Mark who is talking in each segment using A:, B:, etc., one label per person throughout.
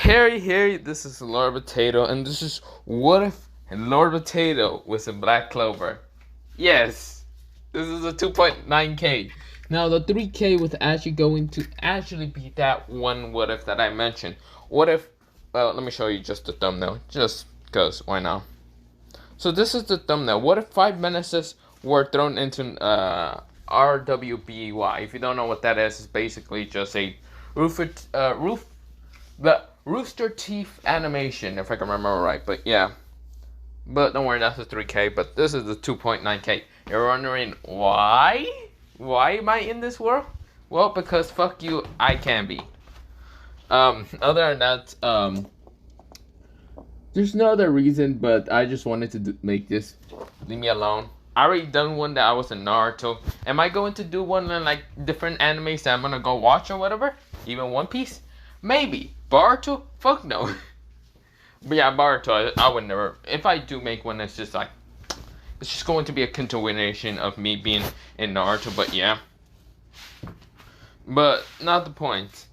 A: Harry, this is LordPotato, and this is What If LordPotato was a Black Clover. Yes, this is a 2.9k. Now, the 3k was actually going to actually be that one What If that I mentioned. What if, well, let me show you just the thumbnail, just because, why not? So this is the thumbnail. What if 5 menaces were thrown into RWBY? If you don't know what that is, it's basically just a Rooster Teeth animation, if I can remember right. But yeah. But don't worry, that's a 3k. But this is the 2.9k. You're wondering why? Why am I in this world? Well, because fuck you, I can be. Other than that, there's no other reason, but I just wanted to make this. Leave me alone. I already done one that I was in Naruto. Am I going to do one in like different animes that I'm gonna go watch or whatever? Even One Piece? Maybe. Boruto? Fuck no. But yeah, Boruto, I would never. If I do make one, it's just like, it's just going to be a continuation of me being in Naruto. But yeah. But not the point.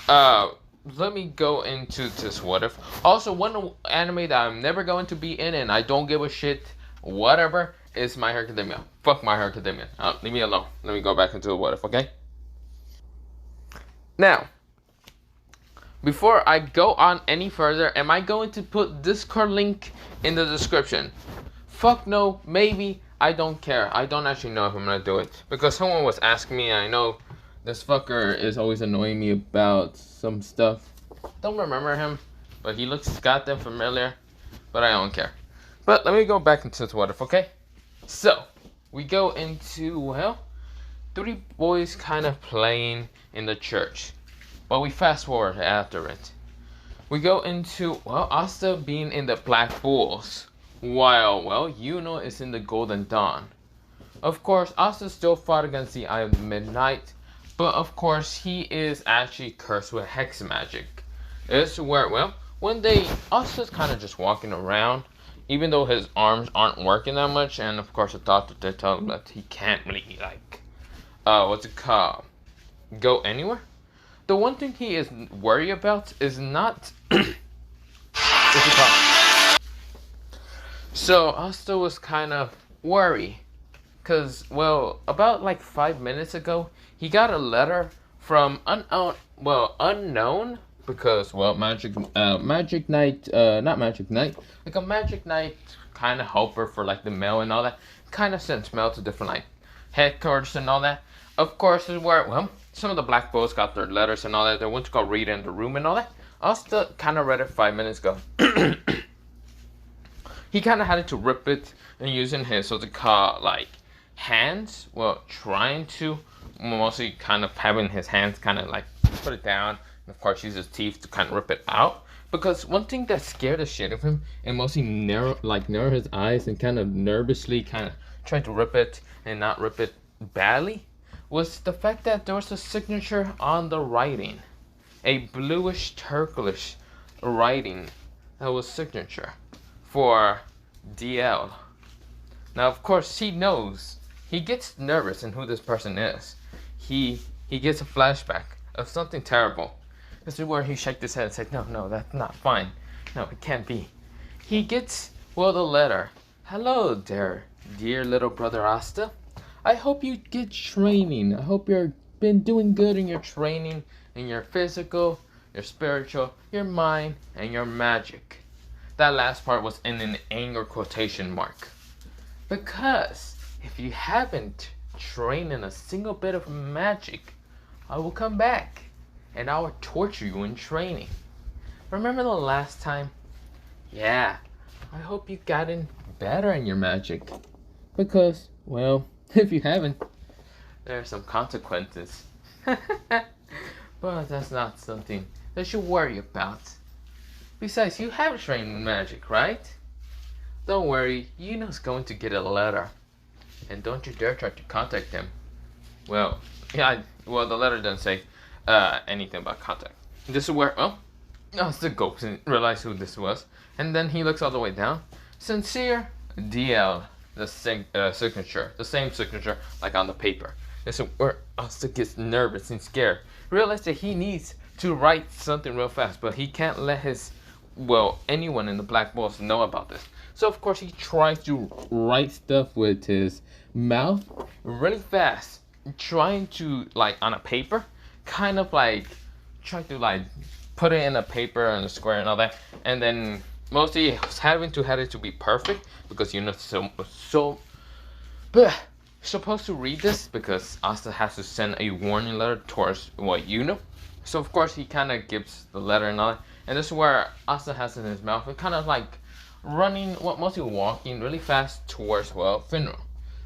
A: Let me go into this What If. Also, one anime that I'm never going to be in, and I don't give a shit, whatever, is My Hero Academia. Fuck My Hero Academia. Leave me alone. Let me go back into the What If, okay? Now, before I go on any further, am I going to put Discord link in the description? Fuck no, maybe, I don't care. I don't actually know if I'm gonna do it. Because someone was asking me, and I know this fucker is always annoying me about some stuff. Don't remember him, but he looks goddamn familiar, but I don't care. But let me go back into the What If, okay? So, we go into, well, 3 boys kind of playing in the church. But we fast forward after it. We go into, well, Asta being in the Black Bulls, while, well, Yuno is in the Golden Dawn. Of course, Asta still fought against the Eye of Midnight, but of course, he is actually cursed with hex magic. It's where, well, one day, Asta's kind of just walking around, even though his arms aren't working that much, and of course, the doctor did tell him that he can't really, like, what's it called? Go anywhere? The one thing he is worried about is not what's it called? So Asta was kind of worried because, well, about like 5 minutes ago, he got a letter from unknown because, well, Magic Knight, not Magic Knight, like a Magic Knight kind of helper for like the mail and all that, kind of sends mail to different like headquarters and all that. Of course, is where, well, some of the Black Bulls got their letters and all that. They went to go read in the room and all that. Asta kind of read it 5 minutes ago. He kind of had to rip it and using his, what's it called, like, hands. Well, trying to, mostly kind of having his hands kind of like put it down. And of course, use his teeth to kind of rip it out. Because one thing that scared the shit of him and mostly narrow his eyes and kind of nervously kind of tried to rip it and not rip it badly was the fact that there was a signature on the writing. A bluish turquoise writing that was signature for DL. Now, of course, he knows. He gets nervous in who this person is. He gets a flashback of something terrible. This is where he shook his head and said, no, that's not fine. No, it can't be. He gets, well, the letter. Hello there, dear little brother Asta. I hope you get training. I hope you've been doing good in your training, in your physical, your spiritual, your mind, and your magic. That last part was in an anger quotation mark. Because if you haven't trained in a single bit of magic, I will come back and I will torture you in training. Remember the last time? Yeah, I hope you've gotten better in your magic. Because, well, if you haven't, there are some consequences. But that's not something that you worry about. Besides, you have trained in magic, right? Don't worry, Yuno's going to get a letter. And don't you dare try to contact him. Well, yeah, the letter doesn't say anything about contact. This is where, well, Asta goes and realize who this was. And then he looks all the way down. Sincere DL. The signature, the same signature like on the paper. And so where Asta gets nervous and scared, realizes that he needs to write something real fast, but he can't let anyone in the Black Balls know about this. So of course he tries to write stuff with his mouth really fast, trying to like on a paper, kind of like trying to like put it in a paper and a square and all that, and then mostly having to have it to be perfect because so supposed to read this because Asta has to send a warning letter towards Yuno. So of course he kind of gives the letter and all that, and this is where Asta has it in his mouth and kind of like running, mostly walking really fast towards Finro.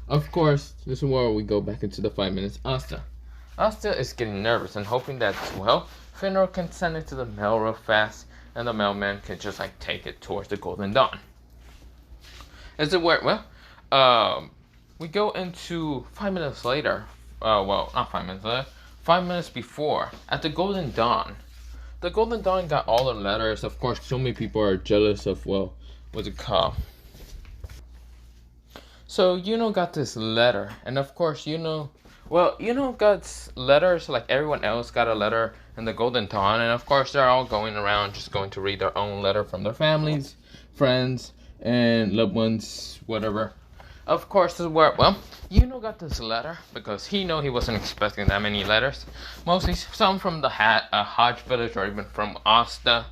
A: Of course, this is where we go back into the 5 minutes. Asta is getting nervous and hoping that Finro can send it to the mail real fast, and the mailman can just like take it towards the Golden Dawn. Is it where we go into 5 minutes later. Not 5 minutes later. 5 minutes before, at the Golden Dawn. The Golden Dawn got all the letters. Of course, so many people are jealous of what's it called? So Yuno got this letter, and of course Yuno got letters like everyone else got a letter in the Golden Dawn, and of course they're all going around just going to read their own letter from their families, friends, and loved ones, whatever. Of course, this is where Yuno got this letter because he wasn't expecting that many letters. Mostly some from the Hodge village, or even from Asta,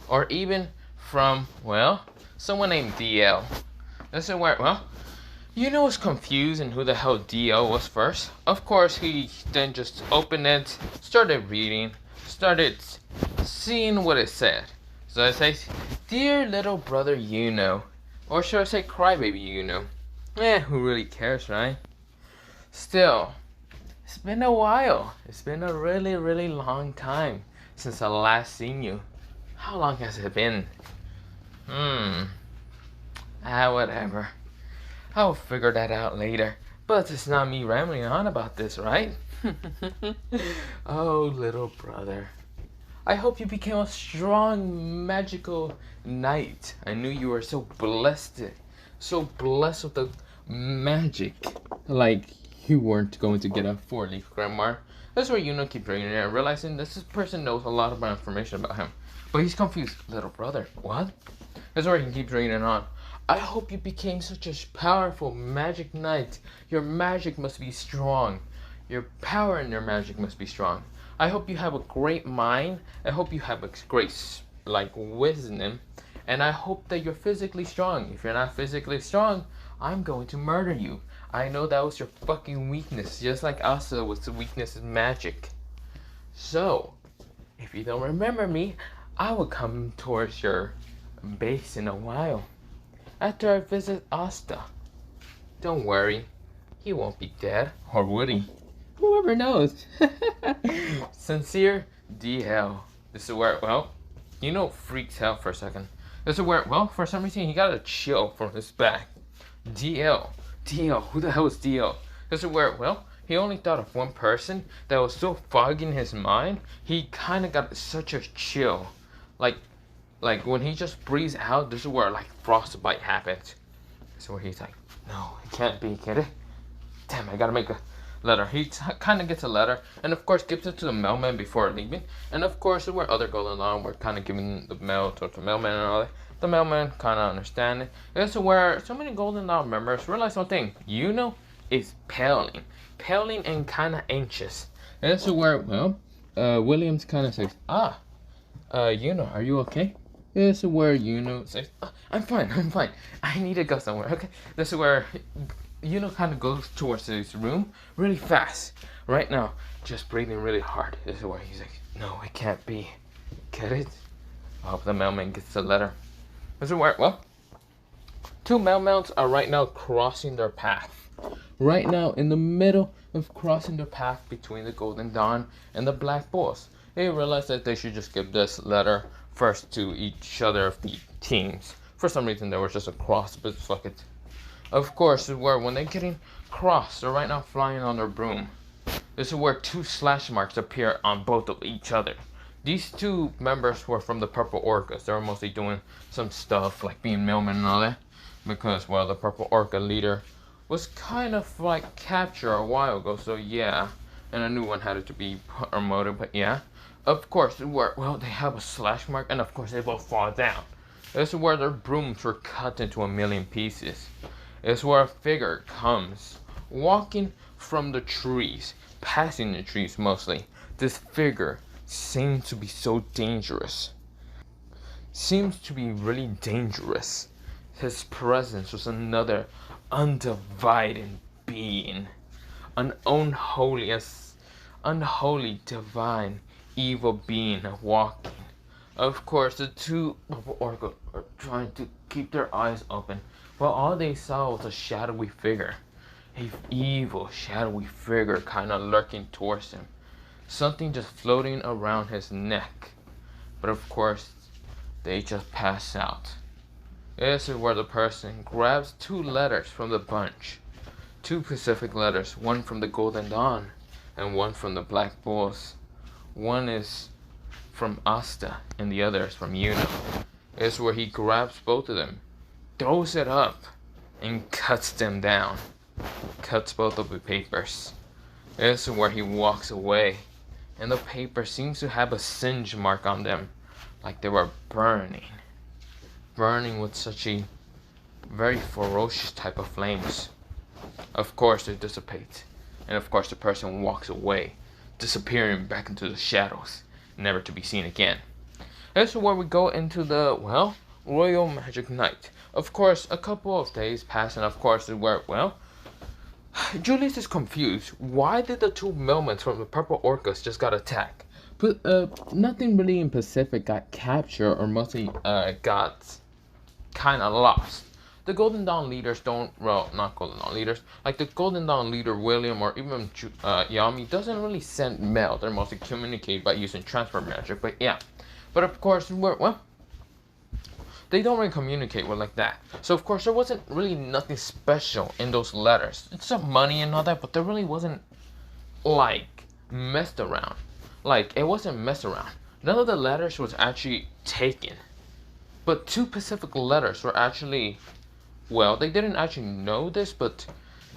A: or even from someone named DL. This is where Yuno was confused in who the hell DL was first. Of course, he then just opened it, started reading, started seeing what it said. So it says, "Dear little brother Yuno," or should I say crybaby Yuno? Who really cares, right? Still, it's been a while. It's been a really, really long time since I last seen you. How long has it been? Whatever. I'll figure that out later. But it's not me rambling on about this, right? Oh, little brother. I hope you became a strong, magical knight. I knew you were so blessed with the magic. Like you weren't going to get a 4-leaf grimoire. That's where Yuno keeps reading it and realizing this person knows a lot about information about him. But he's confused. Little brother, what? That's where he keeps reading it on. I hope you became such a powerful magic knight. Your magic must be strong. Your power and your magic must be strong. I hope you have a great mind. I hope you have a great wisdom. And I hope that you're physically strong. If you're not physically strong, I'm going to murder you. I know that was your fucking weakness. Just like Asta was the weakness is magic. So, if you don't remember me, I will come towards your base in a while. After I visit Asta. Don't worry. He won't be dead. Or would he? Whoever knows. Sincere DL. This is where, Yuno freaks out for a second. This is where, for some reason he got a chill from his back. DL, who the hell is DL? This is where, he only thought of one person that was so foggy in his mind, he kind of got such a chill. Like when he just breathes out, this is where frostbite happens. This is where he's like, no, it can't be, can it? Damn, I gotta make a letter. He kind of gets a letter, and of course gives it to the mailman before leaving. And of course, where other Golden Dawn were kind of giving the mail to the mailman and all that. The mailman kind of understand it. This is where so many Golden Dawn members realize one thing: Yuno is paling and kind of anxious. And this is where Williams kind of says, Yuno, are you okay? This is where Yuno says, I'm fine. I need to go somewhere. Okay. This is where Yuno kind of goes towards his room really fast. Right now, just breathing really hard. This is where he's like, no, it can't be. Get it? I hope the mailman gets the letter. This is where, two mailmans are right now crossing their path. Right now, in the middle of crossing their path between the Golden Dawn and the Black Bulls. They realize that they should just give this letter first to each other of the teams. For some reason, there was just a cross, but fuck it. Of course, this is where when they're getting crossed, they're right now flying on their broom. This is where two slash marks appear on both of each other. These two members were from the Purple Orcas. They were mostly doing some stuff like being mailmen and all that. Because, the Purple Orca leader was kind of captured a while ago. So, yeah. And a new one had to be promoted, but yeah. Of course, where, well, they have a slash mark, and of course they both fall down. This is where their brooms were cut into a million pieces. This is where a figure comes, walking from the trees, passing the trees mostly. This figure seems to be so dangerous. Seems to be really dangerous. His presence was another undivided being, an unholy, divine, evil being walking. Of course, the two orcas are trying to keep their eyes open, but all they saw was a shadowy figure. A evil, shadowy figure kind of lurking towards him. Something just floating around his neck. But of course, they just pass out. This is where the person grabs two letters from the bunch. Two specific letters, one from the Golden Dawn and one from the Black Bulls. One is from Asta and the other is from Yuno. This is where he grabs both of them, throws it up, and cuts them down. Cuts both of the papers. This is where he walks away, and the paper seems to have a singe mark on them, like they were burning. Burning with such a very ferocious type of flames. Of course they dissipate, and of course the person walks away, disappearing back into the shadows, never to be seen again. This is where we go into the, well, Royal Magic Night. Of course, a couple of days pass, and of course where, well, Julius is confused. Why did the two mailmen from the Purple Orcas just got attacked? But nothing really in Pacific got captured or mostly got kind of lost. The Golden Dawn leaders don't, well, not Golden Dawn leaders, like the Golden Dawn leader William or even Yami doesn't really send mail. They're mostly communicate by using transfer magic, but yeah. But of course, well, they don't really communicate with like that. So of course there wasn't really nothing special in those letters. It's some money and all that, but there really wasn't like messed around. Like it wasn't messed around. None of the letters was actually taken. But two Pacific letters were actually, well, they didn't actually know this, but,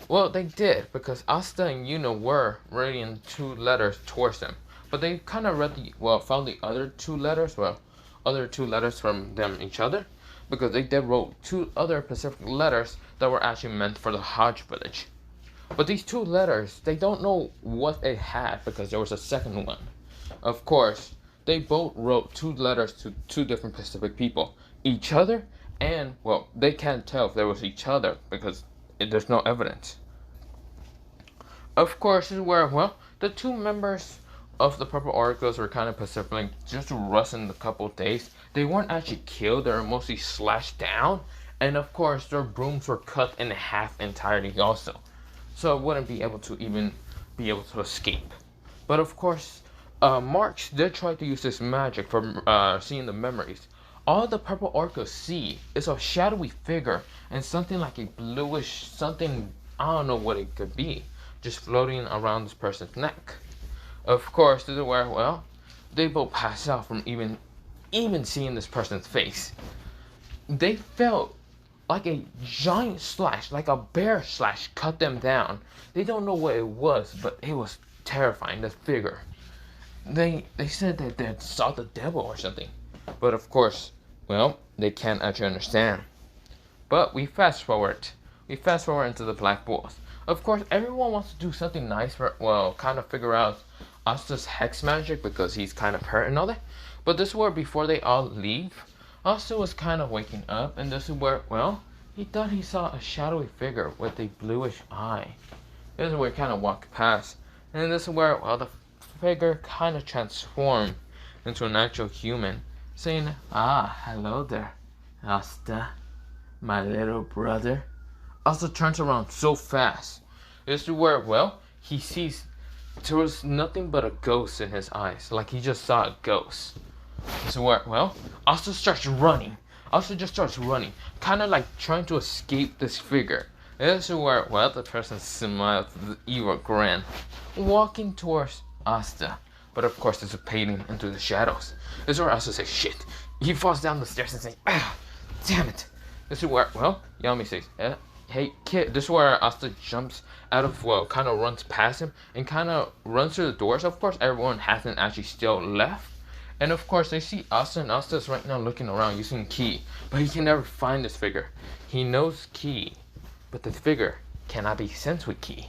A: well, they did, because Asta and Yuno were writing two letters towards them. But they kind of found the other two letters, from them each other, because they did wrote two other Pacific letters that were actually meant for the Hodge village. But these two letters, they don't know what it had, because there was a second one. Of course, they both wrote two letters to two different Pacific people. Each other, and, well, they can't tell if there was each other because there's no evidence. Of course, this is where, well, the two members of the Purple Oracles were kind of Pacific, just to rust in a couple days. They weren't actually killed, they were mostly slashed down. And of course, their brooms were cut in half entirely also. So it wouldn't be able to escape. But of course, March did try to use this magic for seeing the memories. All the Purple Orcas see is a shadowy figure and something like a bluish something, I don't know what it could be, just floating around this person's neck. Of course, this is where, well, they both pass out from even seeing this person's face. They felt like a giant slash, like a bear slash, cut them down. They don't know what it was, but it was terrifying, the figure. They said that they saw the devil or something. But of course, well, they can't actually understand. But we fast forward. We fast forward into the Black Bulls. Of course, everyone wants to do something nice for, well, kind of figure out Asta's hex magic because he's kind of hurt and all that. But this is where, before they all leave, Asta was kind of waking up, and this is where, well, he thought he saw a shadowy figure with a bluish eye. This is where he kind of walked past. And this is where, well, the figure kind of transformed into an actual human, saying, "Ah, hello there, Asta, my little brother." Asta turns around so fast. This is where, well, he sees there was nothing but a ghost in his eyes, like he just saw a ghost. This is where, well, Asta starts running. Asta just starts running, kind of like trying to escape this figure. This is where, well, the person smiles with the evil grin, walking towards Asta, but of course dissipating into the shadows. This is where Asta says, "Shit." He falls down the stairs and says, "Ah, damn it." This is where, well, Yami says, hey kid, this is where Asta jumps out of, well, kind of runs past him and kind of runs through the doors. Of course, everyone hasn't actually still left. And of course, they see Asta, and Asta's right now looking around using Key, but he can never find this figure. He knows Key, but the figure cannot be sensed with Key.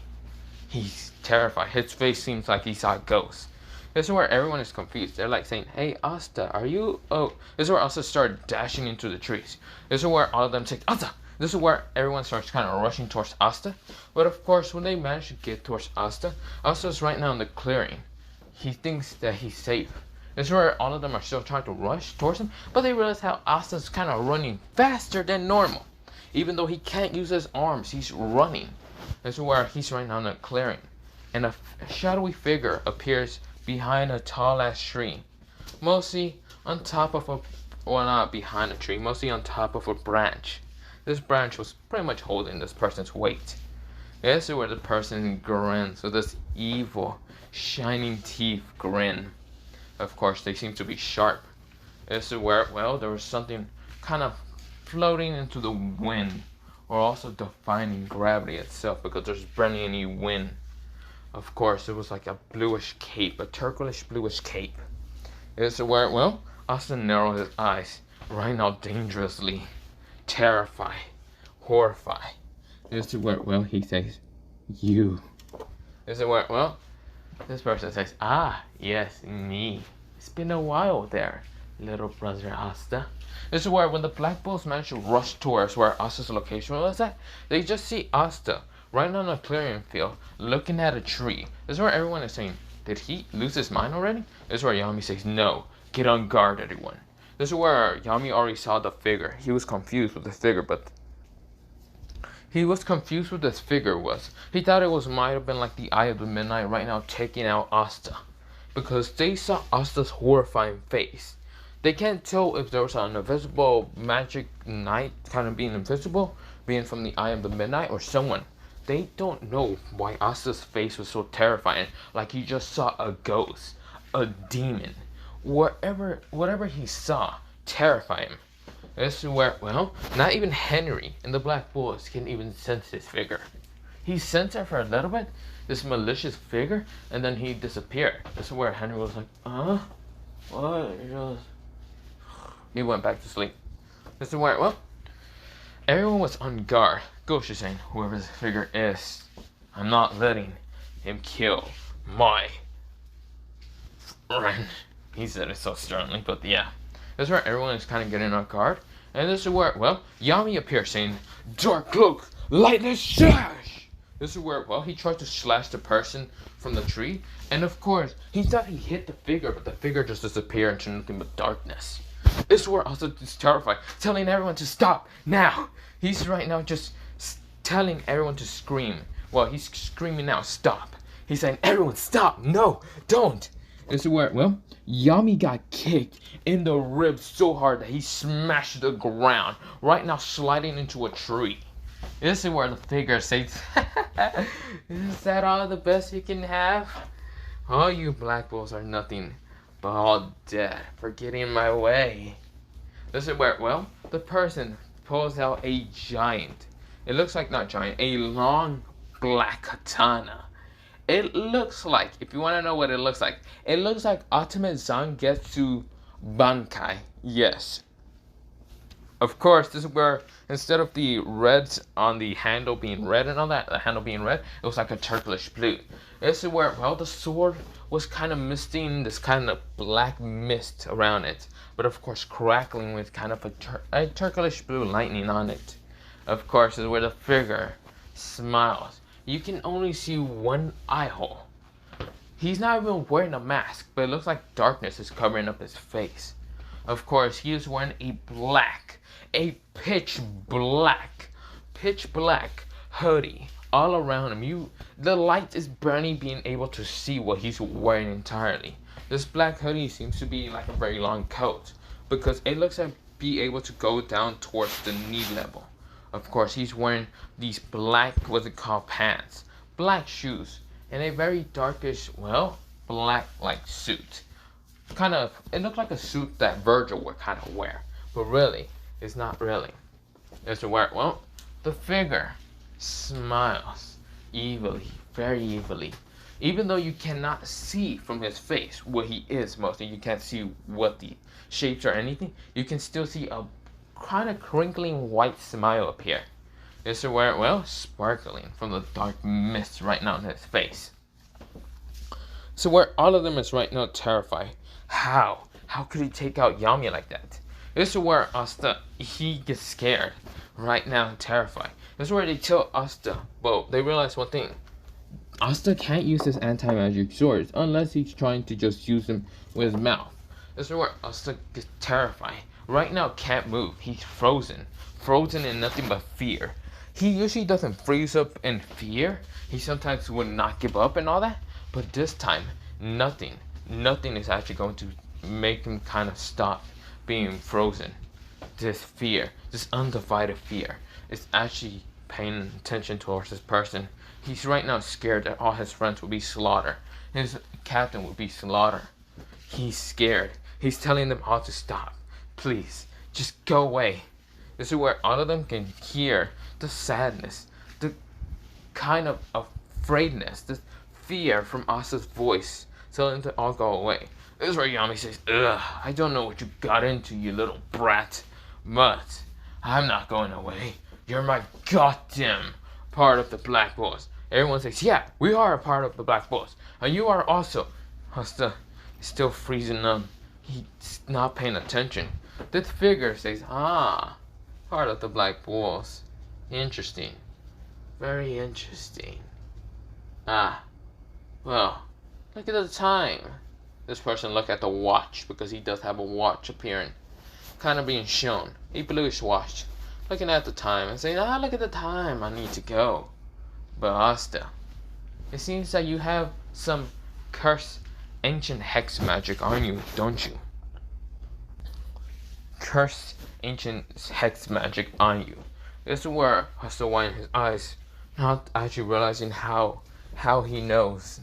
A: He's terrified. His face seems like he saw a ghost. This is where everyone is confused. They're like saying, hey, Asta, are you... Oh, this is where Asta started dashing into the trees. This is where all of them say, Asta! This is where everyone starts kind of rushing towards Asta. But of course, when they manage to get towards Asta, Asta's right now in the clearing. He thinks that he's safe. This is where all of them are still trying to rush towards him, but they realize how Asta's kind of running faster than normal. Even though he can't use his arms, he's running. This is where he's right now in the clearing. And a shadowy figure appears behind a tall ass tree. Mostly on top of a, well, not behind a tree, mostly on top of a branch. This branch was pretty much holding this person's weight. This is where the person grins with this evil, shining teeth grin. Of course, they seem to be sharp. This is where, well, there was something kind of floating into the wind, or also defying gravity itself, because there's barely any wind. Of course, it was like a bluish cape, a turquoise bluish cape. This is where, well, Asta narrowed his eyes, right now dangerously, terrified, horrified. This is where, well, he says, you. This is where, well, this person says, ah, yes, me. It's been a while there, little brother Asta. This is where when the Black Bulls manage to rush towards where Asta's location was at, they just see Asta right on a clearing field looking at a tree. This is where everyone is saying, did he lose his mind already? This is where Yami says, no, get on guard, everyone. This is where Yami already saw the figure. He was confused with the figure, but he thought it might have been like the Eye of the Midnight right now taking out Asta, because they saw Asta's horrifying face. They can't tell if there was an invisible magic knight kind of being invisible, being from the Eye of the Midnight, or someone. They don't know why Asta's face was so terrifying, like he just saw a ghost, a demon. Whatever he saw terrified him. This is where, well, not even Henry and the Black Bulls can even sense this figure. He sensed it for a little bit, this malicious figure, and then he disappeared. This is where Henry was like, what? He went back to sleep. This is where, well, everyone was on guard. Ghost is saying, whoever this figure is, I'm not letting him kill my friend. He said it so sternly, but yeah. This is where everyone is kind of getting on guard. And this is where, well, Yami appears saying, Dark Cloak, Lightless Slash! This is where, well, he tried to slash the person from the tree. And of course, he thought he hit the figure, but the figure just disappeared into nothing but darkness. This is where Asta is terrified, telling everyone to stop now. He's right now just telling everyone to scream. Well, he's screaming now, stop. He's saying, everyone stop, no, don't. This is where, well, Yami got kicked in the ribs so hard that he smashed the ground, right now sliding into a tree. This is where the figure says, is that all the best you can have? All you Black Bulls are nothing but all dead for getting in my way. This is where, well, the person pulls out a giant, it looks like, not giant, a long black katana. It looks like, if you want to know what it looks like Ultimate Zangetsu Bankai. Yes. Of course, this is where, instead of the reds on the handle being red and all that, the handle being red, it was like a turquoise blue. This is where, well, the sword was kind of misting this kind of black mist around it. But of course, crackling with kind of a turquoise blue lightning on it. Of course, this is where the figure smiles. You can only see one eye hole. He's not even wearing a mask, but it looks like darkness is covering up his face. Of course, he is wearing a pitch black hoodie all around him. The light is barely being able to see what he's wearing entirely. This black hoodie seems to be like a very long coat, because it looks like be able to go down towards the knee level. Of course, he's wearing these black, what's it called, pants, black shoes, and a very darkish, well, black like suit. Kind of, it looked like a suit that Virgil would kind of wear, but really, it's not really. It's to wear, well, the figure smiles evilly, very evilly. Even though you cannot see from his face what he is mostly, you can't see what the shapes or anything, you can still see a kind of crinkling white smile appear. This is where, well, sparkling from the dark mist right now in his face. So where all of them is right now terrified. How? How could he take out Yami like that? This is where Asta, he gets scared. Right now, terrified. This is where they tell Asta, well, they realize one thing. Asta can't use his anti-magic swords unless he's trying to just use them with his mouth. This is where Asta gets terrified. Right now, can't move. He's frozen. Frozen in nothing but fear. He usually doesn't freeze up in fear. He sometimes would not give up and all that. But this time, nothing is actually going to make him kind of stop being frozen. This fear, this undivided fear, is actually paying attention towards this person. He's right now scared that all his friends will be slaughtered. His captain will be slaughtered. He's scared. He's telling them all to stop. Please, just go away. This is where all of them can hear the sadness, the kind of afraidness, the fear from Asta's voice, telling them to all go away. This is where Yami says, ugh, I don't know what you got into, you little brat, but I'm not going away. You're my goddamn part of the Black Bulls. Everyone says, yeah, we are a part of the Black Bulls. And you are also. Asta is still freezing numb. He's not paying attention. This figure says, part of the Black Bulls. Interesting. Very interesting. Well, look at the time. This person look at the watch because he does have a watch appearing. Kind of being shown. A bluish watch. Looking at the time and saying, look at the time. I need to go. But Asta, it seems that you have some cursed ancient hex magic on you, don't you? Cursed ancient hex magic on you. This is where Asta winds his eyes, not actually realizing how he knows.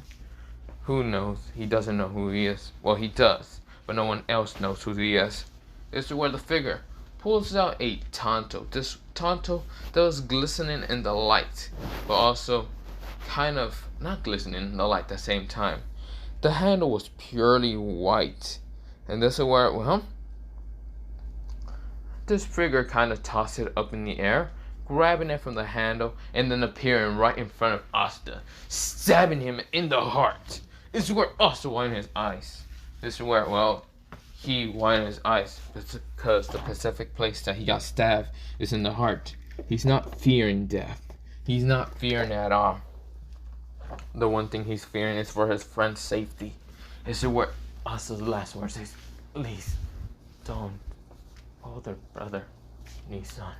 A: Who knows? He doesn't know who he is. Well, he does, but no one else knows who he is. This is where the figure pulls out a tanto. This tanto that was glistening in the light, but also kind of not glistening in the light at the same time. The handle was purely white. And this is where, well, this figure kind of tossed it up in the air, grabbing it from the handle, and then appearing right in front of Asta, stabbing him in the heart. This is where Asta winds his eyes. This is where, well, he winds his eyes because the specific place that he got stabbed is in the heart. He's not fearing death. He's not fearing it at all. The one thing he's fearing is for his friend's safety. This is where Asta's last word says, please, don't bother brother Nissan.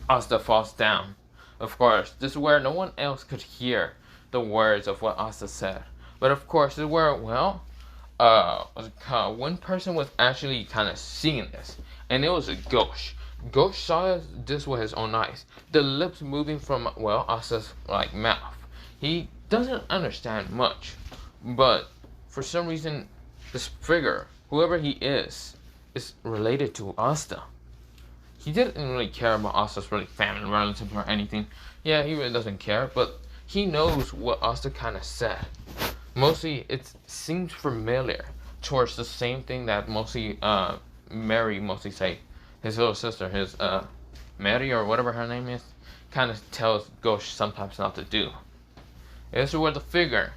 A: Asta falls down. Of course, this is where no one else could hear the words of what Asta said. But of course, this is where, well, one person was actually kind of seeing this, and it was a ghost. Ghost saw this with his own eyes. The lips moving from, well, Asta's like mouth. He doesn't understand much, but for some reason, this figure, whoever he is related to Asta. He didn't really care about Asta's really family relatives or anything. Yeah, he really doesn't care, but he knows what Asta kind of said. Mostly, it seems familiar towards the same thing that mostly Mary mostly say. His little sister, his Mary or whatever her name is, kind of tells Ghost sometimes not to do. This is where the figure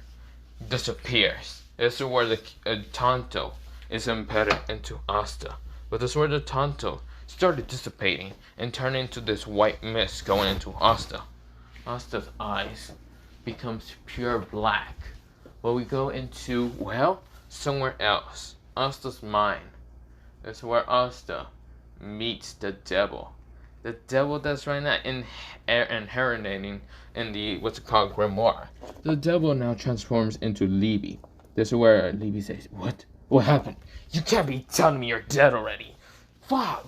A: disappears. This is where the Tanto is embedded into Asta. But this is where the Tanto started dissipating and turned into this white mist going into Asta. Asta's eyes becomes pure black. But we go into, well, somewhere else. Asta's mind. This is where Asta meets the devil. The devil that's right now inheriting in the, what's it called, grimoire. The devil now transforms into Libby. This is where Libby says, what? What happened? You can't be telling me you're dead already. Fuck.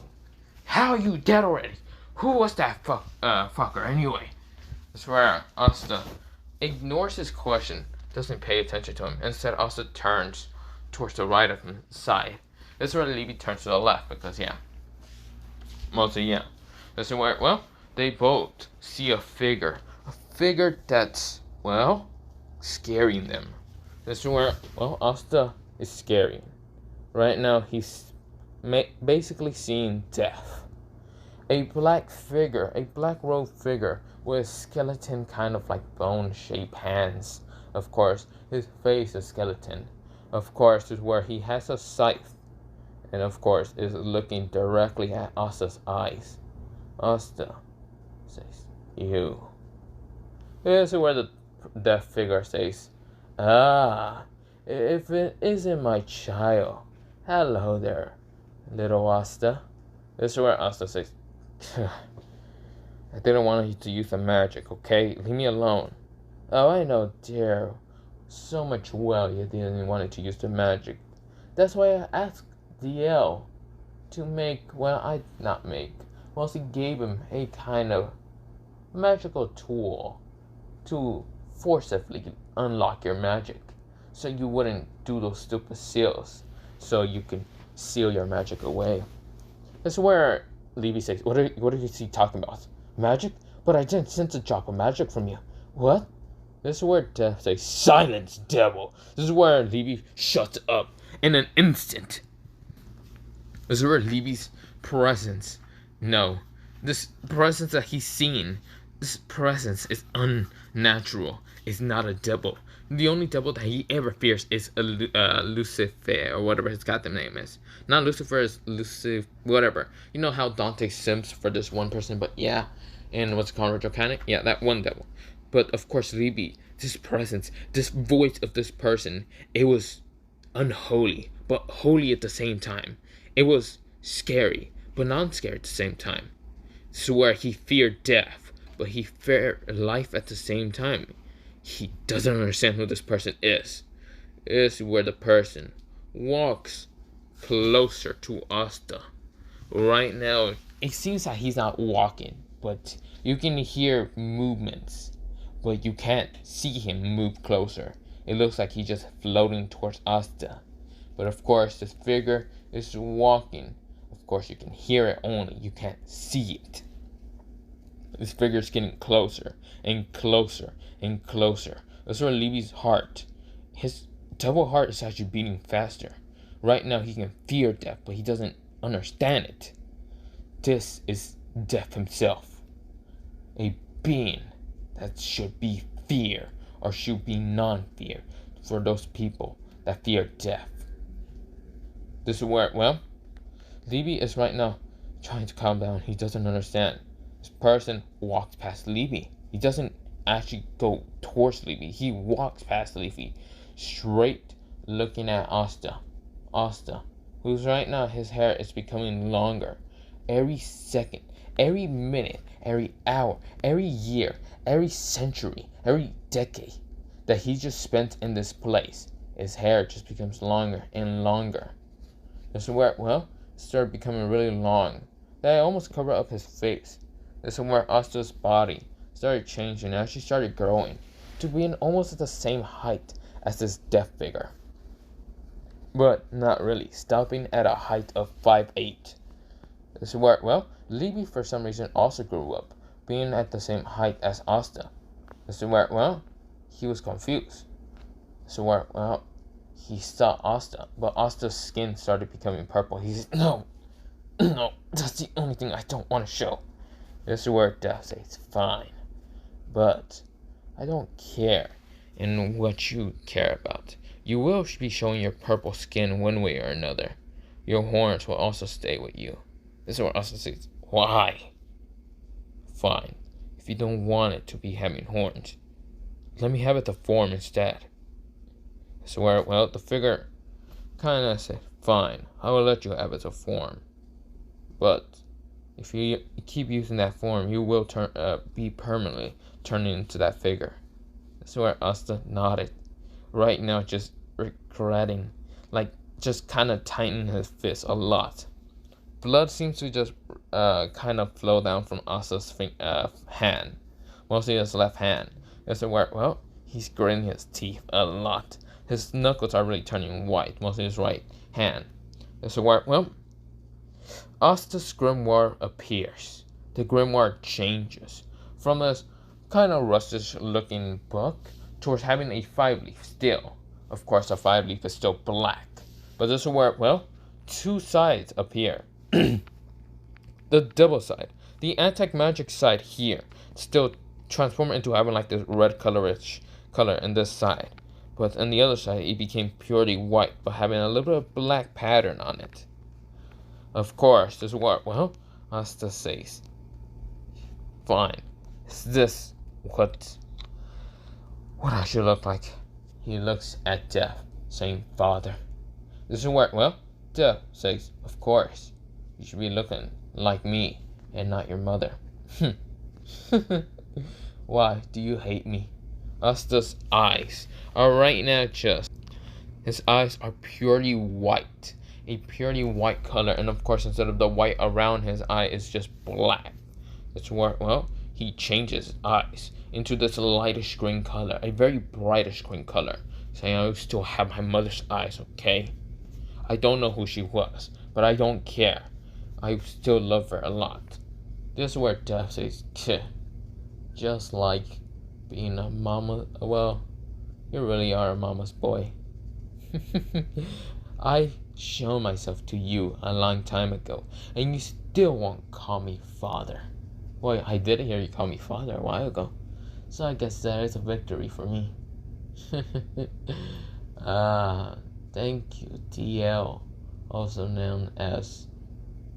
A: How are you dead already? Who was that fucker anyway? This is where Asta ignores his question, doesn't pay attention to him. Instead, Asta turns towards the right of his side. This is where Libby turns to the left because, yeah. Mostly, yeah. This is where, well, they both see a figure that's, well, scaring them. This is where, well, Asta is scary. Right now, he's basically seeing death. A black figure, a black robed figure with skeleton kind of like bone-shaped hands. Of course, his face is skeleton. Of course, this is where he has a scythe. And of course, is looking directly at Asta's eyes. Asta says, "You." This is where the deaf figure says, "Ah, if it isn't my child. Hello there, little Asta." This is where Asta says, "I didn't want you to use the magic, okay? Leave me alone." "Oh, I know, dear. So much well you didn't want to use the magic. That's why I asked DL to make, well, I did not make. Well, he gave him a kind of magical tool to forcibly unlock your magic, so you wouldn't do those stupid seals, so you can seal your magic away." This is where Levy says, what are you talking about? Magic? But I didn't sense a drop of magic from you. What? This is where Death says, "Silence, devil." This is where Levy shuts up in an instant. This is where Levy's presence, no, this presence that he's seen, this presence is unnatural. It's not a devil. The only devil that he ever fears is Lucifer, or whatever his goddamn name is. Not Lucifer, is Lucifer, whatever. You know how Dante simps for this one person, but yeah. And what's it called, Retro Canon? Yeah, that one devil. But of course, Levy, this presence, this voice of this person, it was unholy, but holy at the same time. It was scary, but not scary at the same time. So where he feared death, but he feared life at the same time. He doesn't understand who this person is. This is where the person walks closer to Asta. Right now, it seems that he's not walking, but you can hear movements, but you can't see him move closer. It looks like he's just floating towards Asta. But of course, this figure is walking. Of course, you can hear it only. You can't see it. This figure is getting closer and closer and closer. That's where Levy's heart, his double heart, is actually beating faster. Right now, he can fear death, but he doesn't understand it. This is death himself. A being that should be fear, or should be non-fear, for those people that fear death. This is where, well, Levy is right now trying to calm down. He doesn't understand. This person walks past Levy. He doesn't actually go towards Levy. He walks past Levy, straight looking at Asta. Asta, who's right now, his hair is becoming longer. Every second, every minute, every hour, every year, every century, every decade that he just spent in this place, his hair just becomes longer and longer. This is where, well, it started becoming really long. That almost covered up his face. This is where Asta's body started changing as she started growing to being almost at the same height as this death figure. But not really, stopping at a height of 5'8". This is where, well, Levy for some reason also grew up, being at the same height as Asta. This is where, well, he was confused. This is where, well, he saw Asta, but Asta's skin started becoming purple. He says, "No, no, that's the only thing I don't want to show." This is where Death says, "Fine, but I don't care in what you care about. You will be showing your purple skin one way or another. Your horns will also stay with you." This is where Asta says, "Why?" "Fine, if you don't want it to be having horns, let me have it to form instead." So where, well, the figure kind of said, "Fine, I will let you have it to form. But if you keep using that form, you will be permanently turning into that figure." So where Asta nodded. Right now, just regretting, like just kind of tightening his fist a lot. Blood seems to just kind of flow down from Asta's hand, mostly his left hand. This is where, well, he's gritting his teeth a lot. His knuckles are really turning white, mostly his right hand. This is where, well, Asta's grimoire appears. the grimoire changes from a kind of rustish looking book towards having a 5-leaf still. Of course, the 5-leaf is still black, but this is where, well, two sides appear. The double side, the anti-magic side here, still transformed into having like this red colorish color in this side. But on the other side, it became purely white, but having a little bit of black pattern on it. Of course, this is what, well, Asta says, fine, is this what I should look like? He looks at Death, saying, father. This is where, well, Death says, of course, you should be looking like me and not your mother. Why do you hate me? Asta's eyes are right now his eyes are purely white, a purely white color, and of course instead of the white around his eye is just black. That's where, well, he changes his eyes into this lightish green color, a very brightish green color, saying, I still have my mother's eyes, okay? I don't know who she was, but I don't care. I still love her a lot. This is where Death says, just like being a mama, well, you really are a mama's boy. I showed myself to you a long time ago, and you still won't call me father. Boy, I did hear you call me father a while ago, so I guess that is a victory for me. Thank you, DL, also known as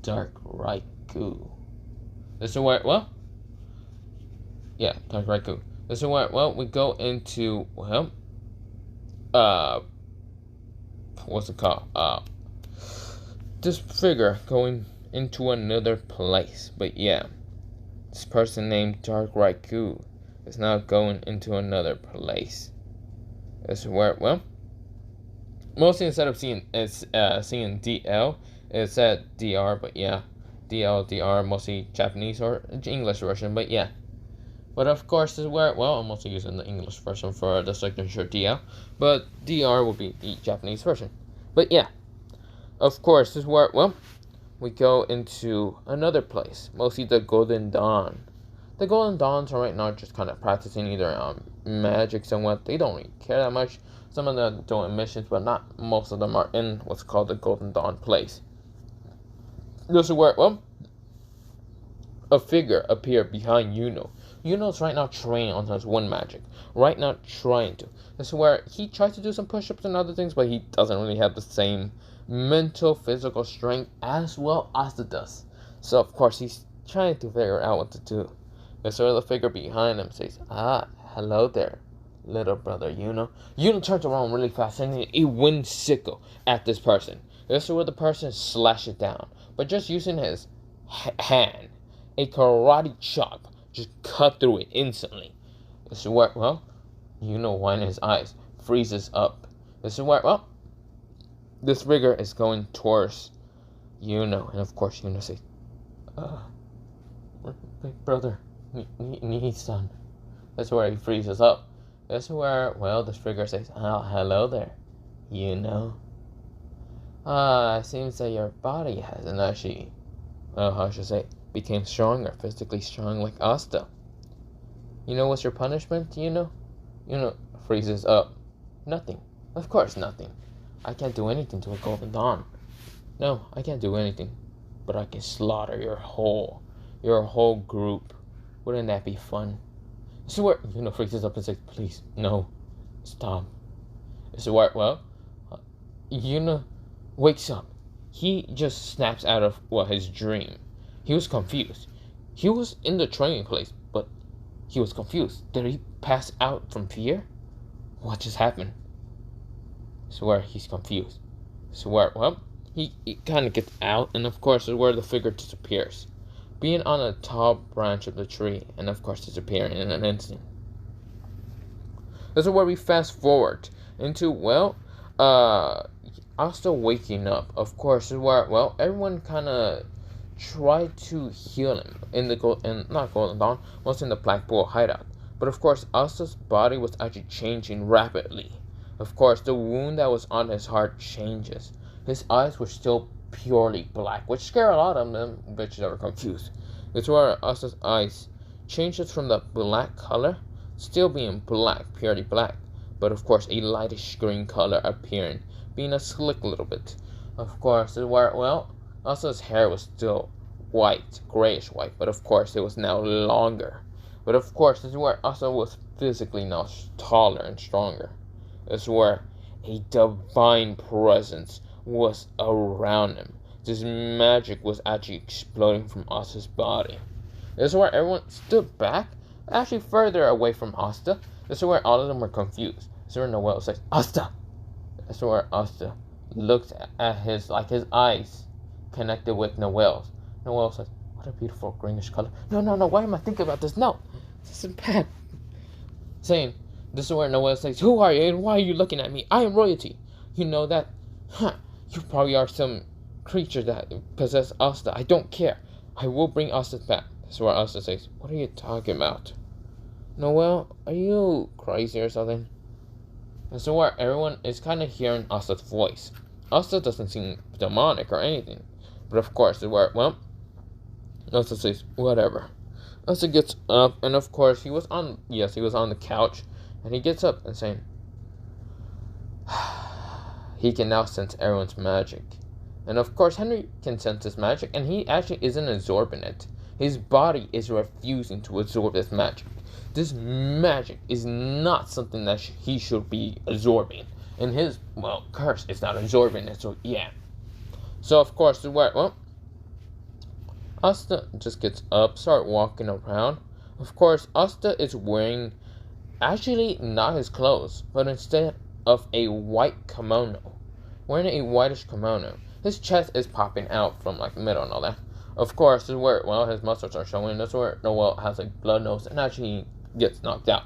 A: Dark Raiku. This is where, well, yeah, Dark Raiku. This is where, well, we go into, well, what's it called? This figure going into another place. But yeah, this person named Dark Raiku is now going into another place. This is where, well, mostly instead of seeing DL, it said DR, but yeah, DR, mostly Japanese or English version, but yeah. But of course, this is where, well, I'm also using the English version for the signature DL, but DR will be the Japanese version. But yeah, of course, this is where, well, we go into another place, mostly the Golden Dawn. The Golden Dawns are right now just kind of practicing either magic somewhat. They don't really care that much. Some of them doing missions, but not most of them are in what's called the Golden Dawn place. This is where, well, a figure appeared behind Yuno. Yuno's right now training on his one magic. Right now trying to. This is where he tries to do some push-ups and other things, but he doesn't really have the same mental, physical strength as well Asta does. So of course he's trying to figure out what to do. This is where the figure behind him says, hello there, little brother Yuno. Yuno turns around really fast, sending a wind sickle at this person. This is where the person slashes down, but just using his hand, a karate chop just cut through it instantly. This is where, well, Yuno, wine in his eyes, freezes up. This is where, well, this figure is going towards Yuno, and of course Yuno says, big brother, Ni-san. That's where he freezes up. This is where, well, this figure says, hello there, Yuno. It seems that your body hasn't actually, well, how should I say, became stronger, physically strong like Asta. You know what's your punishment, Yuno? Yuno freezes up. Nothing. Of course nothing. I can't do anything to a Golden Dawn. No, I can't do anything. But I can slaughter your whole group. Wouldn't that be fun? This is where Yuno freezes up and says, please, no, stop. This is where, well, Yuno wakes up. He just snaps out of, well, his dream. He was confused. He was in the training place, but he was confused. Did he pass out from fear? What just happened? This is where he's confused. This is where, well, he kind of gets out, and of course, this is where the figure disappears. Being on a tall branch of the tree, and of course disappearing in an instant. This is where we fast forward into, well, Asta waking up. Of course, this is where, well, everyone kind of tried to heal him in the not Golden Dawn, was in the Black Bull hideout. But of course, Asta's body was actually changing rapidly. Of course, the wound that was on his heart changes. His eyes were still purely black, which scared a lot of them bitches that were confused. It's where Asta's eyes changes from the black color, still being black, purely black, but of course a lightish green color appearing, being a slick little bit. Of course, it's where, well, Asta's hair was still white, grayish white, but of course it was now longer. But of course, this is where Asta was physically now taller and stronger. This is where a divine presence was around him. This magic was actually exploding from Asta's body. This is where everyone stood back, actually further away from Asta. This is where all of them were confused. This is where Noel says, Asta! This is where Asta looked at his eyes connected with Noel's. Noel says, what a beautiful greenish color. No, why am I thinking about this? No, this is bad. Saying, this is where Noel says, who are you and why are you looking at me? I am royalty. You know that? Huh, you probably are some creature that possess Asta. I don't care. I will bring Asta back. This is where Asta says, what are you talking about? Noel, are you crazy or something? This is where everyone is kind of hearing Asta's voice. Asta doesn't seem demonic or anything. But of course, this is where, well, Asta says, whatever. Asta gets up, and of course, he was on the couch, and he gets up and saying, he can now sense everyone's magic. And of course, Henry can sense his magic, and he actually isn't absorbing it. His body is refusing to absorb this magic. This magic is not something that he should be absorbing. And his, well, curse is not absorbing it, so yeah. So of course, well, Asta just gets up, start walking around. Of course, Asta is wearing, actually not his clothes, but instead of a white kimono. Wearing a whitish kimono. His chest is popping out from like the middle and all that. Of course, this is where, well, his muscles are showing. This is where Noel has a blood nose and actually gets knocked out.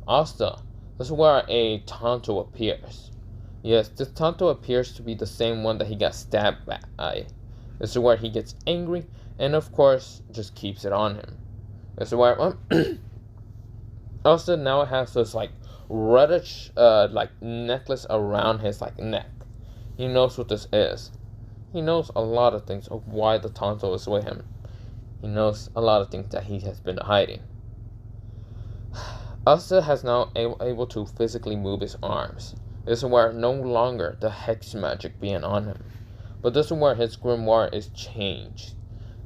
A: Asta, this is where a Tonto appears. Yes, this Tonto appears to be the same one that he got stabbed by. This is where he gets angry and of course just keeps it on him. This is where, well, Asta now has this like reddish necklace around his like neck. He knows what this is. He knows a lot of things of why the Tonto is with him. He knows a lot of things that he has been hiding. Asta has now able to physically move his arms. This is where no longer the hex magic being on him. But this is where his grimoire is changed.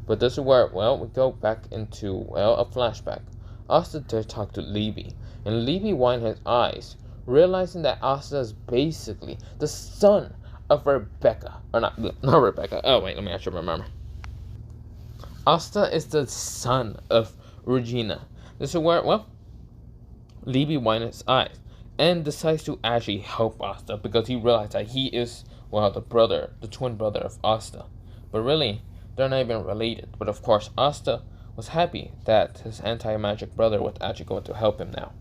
A: But this is where, well, we go back into, well, a flashback. Asta did talk to Libby, and Libby widened his eyes, realizing that Asta is basically the son of Rebecca. Or not Rebecca. Oh, wait, let me actually remember. Asta is the son of Regina. This is where, well, Libby widened his eyes and decides to actually help Asta because he realized that he is, well, the twin brother of Asta. But really, they're not even related. But of course, Asta was happy that his anti-magic brother was actually going to help him now.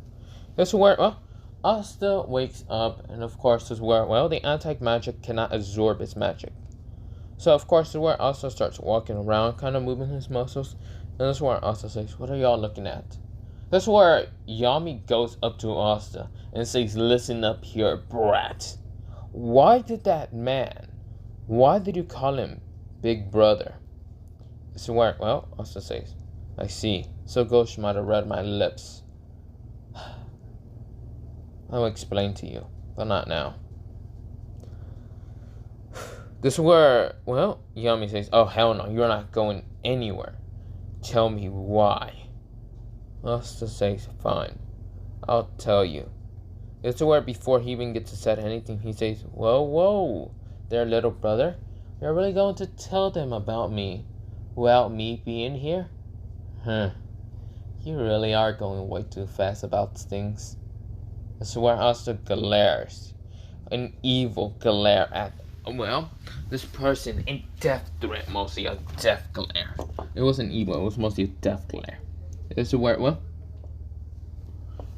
A: This is where, well, Asta wakes up, and of course, this is where, well, the anti-magic cannot absorb his magic. So of course, this is where Asta starts walking around, kind of moving his muscles. And this is where Asta says, what are y'all looking at? This is where Yami goes up to Asta and says, listen up here, brat. Why did you call him Big Brother? This is where, well, Asta says, I see. So Ghost might have read my lips. I'll explain to you, but not now. This is where, well, Yami says, oh hell no, you're not going anywhere. Tell me why. Asta says, fine, I'll tell you. This is where before he even gets to say anything, he says, whoa, there, little brother. You're really going to tell them about me without me being here? You really are going way too fast about things. This is where Asta glares. An evil glare at, well, this person. A death threat, mostly a death glare. It wasn't evil, it was mostly a death glare. This is where, well,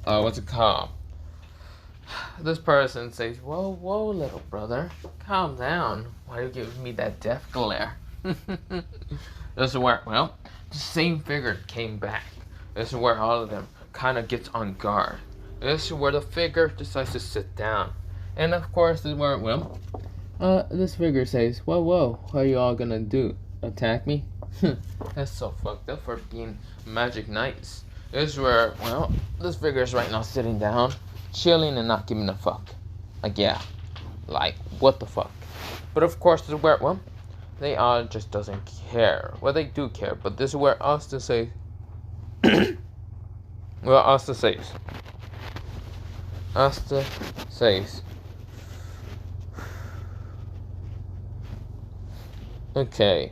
A: what's it called? This person says, whoa, little brother. Calm down. Why are you giving me that death glare? This is where, well, the same figure came back. This is where all of them kind of gets on guard. This is where the figure decides to sit down. And of course, this is where, well, this figure says, whoa, what are you all gonna do? Attack me? That's so fucked up for being Magic Knights. This is where, well, this figure is right now sitting down, chilling and not giving a fuck. Like, yeah. Like, what the fuck? But of course, this is where, well, they all just doesn't care. Well, they do care, but this is where Asta says, well, Asta says, okay,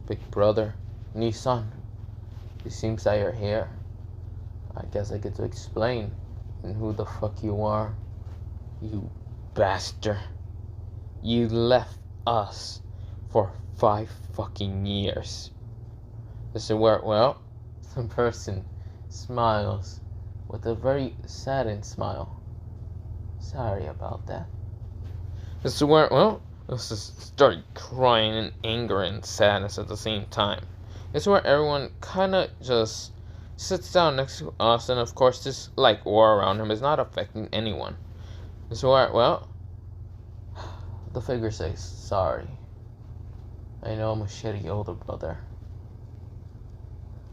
A: big brother, Nissan, it seems that you're here. I guess I get to explain who the fuck you are. You bastard. You left us for 5 fucking years. This is where, well, some person smiles with a very saddened smile. Sorry about that. This is where, well, this is started crying in anger and sadness at the same time. This is where everyone kind of just sits down next to us, and of course this like aura around him is not affecting anyone. This is where, well, the figure says, sorry. I know I'm a shitty older brother.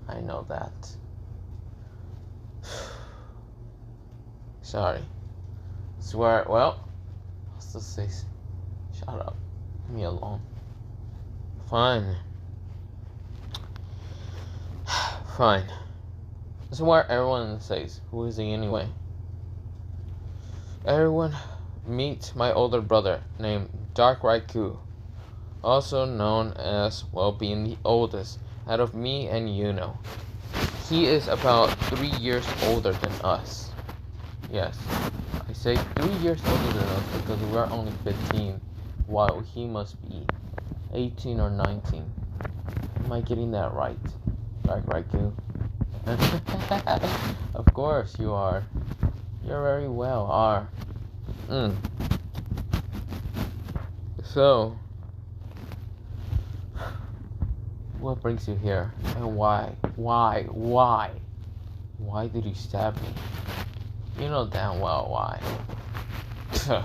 A: I know that. Sorry. Swear, well, Asta says, shut up. Leave me alone. Fine. Fine. This is where everyone says, who is he anyway? Everyone meet my older brother named Dark Raiku, also known as, well, being the oldest out of me and Yuno. He is about 3 years older than us. Yes, I say 3 years older than us because we're only 15, while he must be 18 or 19. Am I getting that right, Dark Raiku? Of course you are. You very well are. So, what brings you here, and why? Why did you stab me? You know damn well why. So,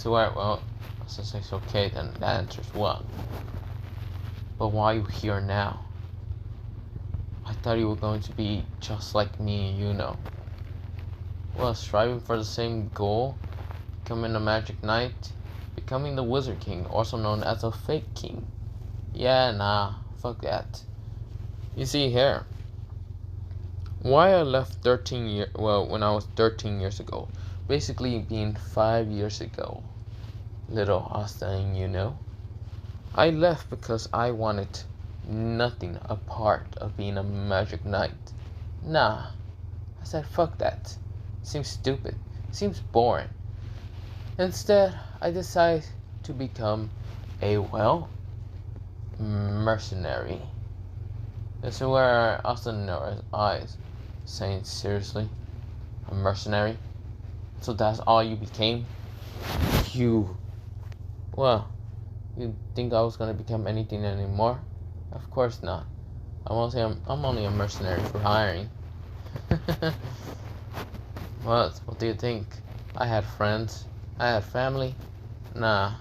A: well, since it's okay, then that answers what. But why are you here now? I thought you were going to be just like me and Yuno. Well, striving for the same goal, becoming a magic knight, becoming the wizard king, also known as a fake king. Yeah, nah, fuck that. You see here, why I left 13 years, well, when I was 13 years ago, basically being 5 years ago, little Asta and Yuno. I left because I wanted nothing a part of being a magic knight. Nah, I said fuck that. Seems stupid. Seems boring. Instead, I decided to become a, well, mercenary. This is where Asta narrowed his eyes, saying, seriously? A mercenary? So that's all you became? You. Well, you think I was gonna become anything anymore? Of course not. I'm only a mercenary for hiring. What do you think? I had friends. I had family. Nah,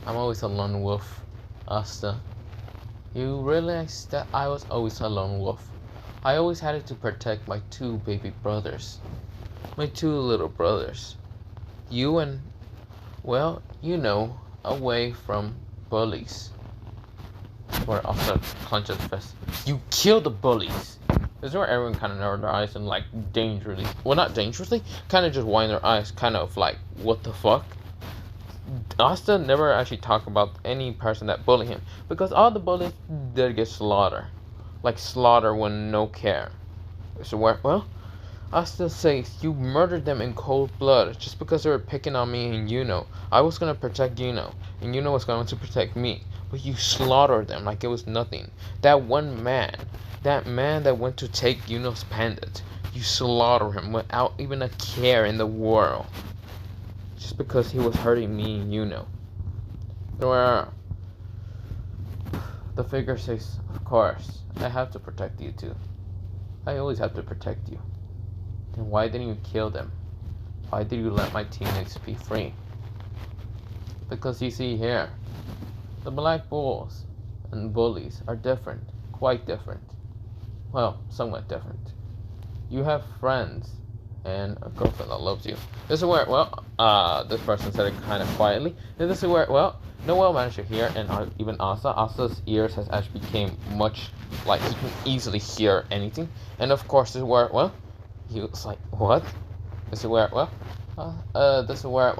A: I'm always a lone wolf, Asta. You realize that I was always a lone wolf. I always had to protect my 2 baby brothers. My 2 little brothers. You and, well, you know, away from bullies. Where Asta clenches his fist. You killed the bullies! This is where everyone kind of narrowed their eyes and, like, dangerously, well, not dangerously, kind of just wind their eyes, kind of like, what the fuck? Asta never actually talked about any person that bullied him, because all the bullies did get slaughtered. Like, slaughter with no care. So where, well, Asta says, you murdered them in cold blood, just because they were picking on me and Yuno. I was gonna protect Yuno, and Yuno was going to protect me. But you slaughtered them like it was nothing. That one man, that man that went to take Yuno's pendant, you slaughtered him without even a care in the world. Just because he was hurting me and Yuno. Where the figure says, of course, I have to protect you too. I always have to protect you. Then why didn't you kill them? Why did you let my teammates be free? Because you see here, the Black Bulls, and bullies are different, quite different. Well, somewhat different. You have friends and a girlfriend that loves you. This is where, this person said it kind of quietly. And this is where, Noel managed to hear, and even Asta. Asta's ears has actually became much, like, he can easily hear anything. And of course, this is where, he was like, what? This is where, this is where,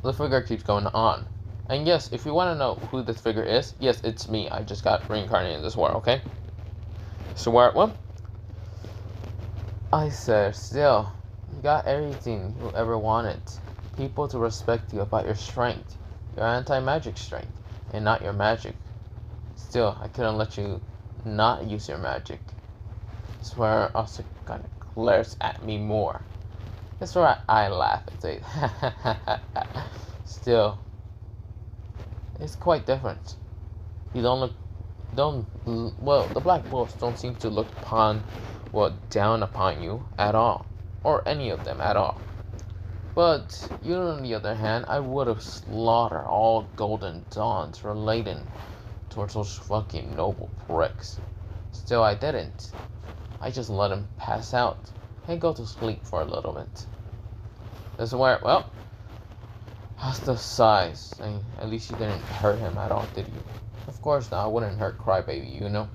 A: the figure keeps going on. And yes, if you want to know who this figure is, yes, it's me. I just got reincarnated in this world, okay? So where, I said, still, you got everything you ever wanted. People to respect you about your strength, your anti-magic strength, and not your magic. Still, I couldn't let you not use your magic. That's where Asta kind of glares at me more. That's where I laugh and say, still, it's quite different. You the Black Wolves don't seem to look down upon you at all, or any of them at all. But you, on the other hand, I would have slaughtered all Golden Dawns relating towards those fucking noble pricks. Still, I didn't. I just let him pass out and go to sleep for a little bit. This is where, Asta sighs, saying, at least you didn't hurt him at all, did you? Of course not, I wouldn't hurt Crybaby, you know?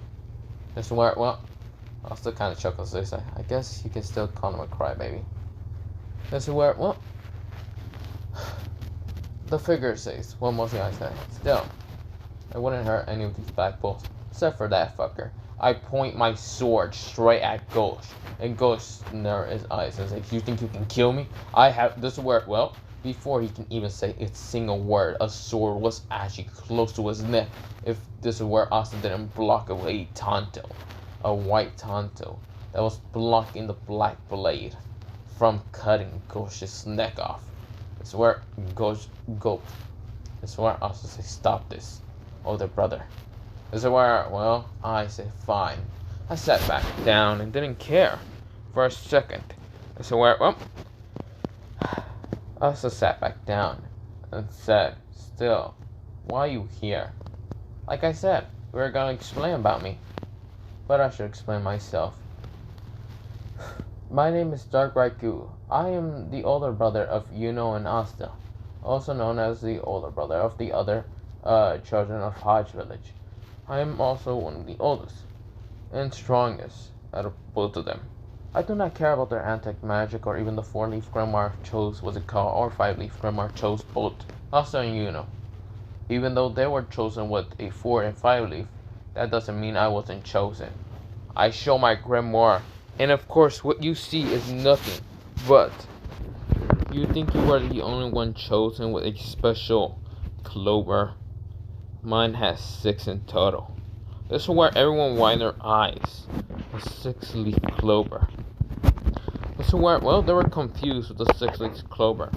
A: This is where, Asta kind of chuckles. They say, I guess you can still call him a crybaby. This is where, the figure says, mostly I say, still, I wouldn't hurt any of these Black Wolves, except for that fucker. I point my sword straight at Ghost, and Ghost narrows his eyes and says, you think you can kill me? This is where, before he can even say a single word, a sword was actually close to his neck. If this is where Asta didn't block away a white Tonto that was blocking the black blade from cutting Ghost's neck off. It's where it's where Asta says, stop this, older brother. This is where, I say, fine. I sat back down and didn't care for a second. This is where, Asta sat back down and said, still, why are you here? Like I said, we were gonna explain about me. But I should explain myself. My name is Dark Raiku. I am the older brother of Yuno and Asta, also known as the older brother of the other children of Hodge Village. I am also one of the oldest and strongest out of both of them. I do not care about their anti-magic or even the 4-leaf grimoire chose, or 5-leaf grimoire chose both Asta and Yuno. Even though they were chosen with a 4 and 5-leaf, that doesn't mean I wasn't chosen. I show my grimoire, and of course what you see is nothing but you think you are the only one chosen with a special Clover. Mine has 6 in total. This is where everyone widened their eyes. A 6-leaf clover. This is where, they were confused with the 6-leaf clover.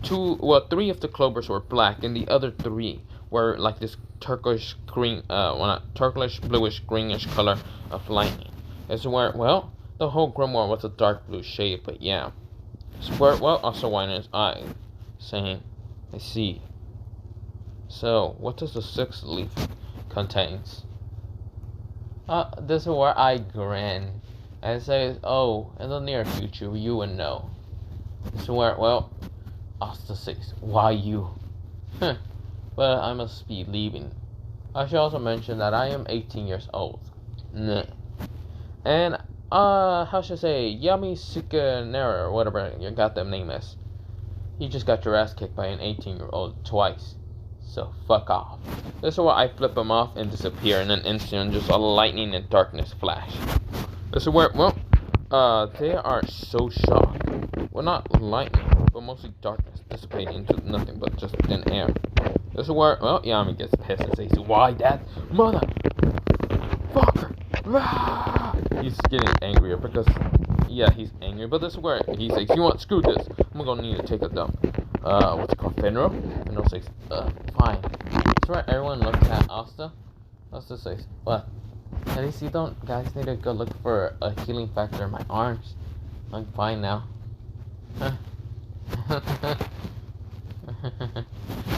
A: 3 of the clovers were black, and the other 3 were like this turquoise green, turquoise bluish greenish color of lightning. This is where, the whole grimoire was a dark blue shade, but yeah. Squirt, also widened his eyes, saying, I see. So, what does the 6th leaf contains? This is where I grin and say, oh, in the near future, you would know. This is where, Asta says, why you? But I must be leaving. I should also mention that I am 18 years old. Nah. And, how should I say, Yami Sukanera, or whatever your goddamn name is. You just got your ass kicked by an 18-year-old twice. So, fuck off. This is where I flip him off and disappear in an instant, just a lightning and darkness flash. This is where, they are so shocked. Well, not lightning, but mostly darkness dissipating into nothing but just thin air. This is where, Yami gets pissed and says, why that motherfucker? He's getting angrier because, he's angry, but this is where he says, you want, screw this, I'm gonna need to take a dump. What's it called, Fenro? Fenro says, fine. That's right, everyone looks at Asta. Asta says, what? At least you don't, guys need to go look for a healing factor in my arms. I'm fine now.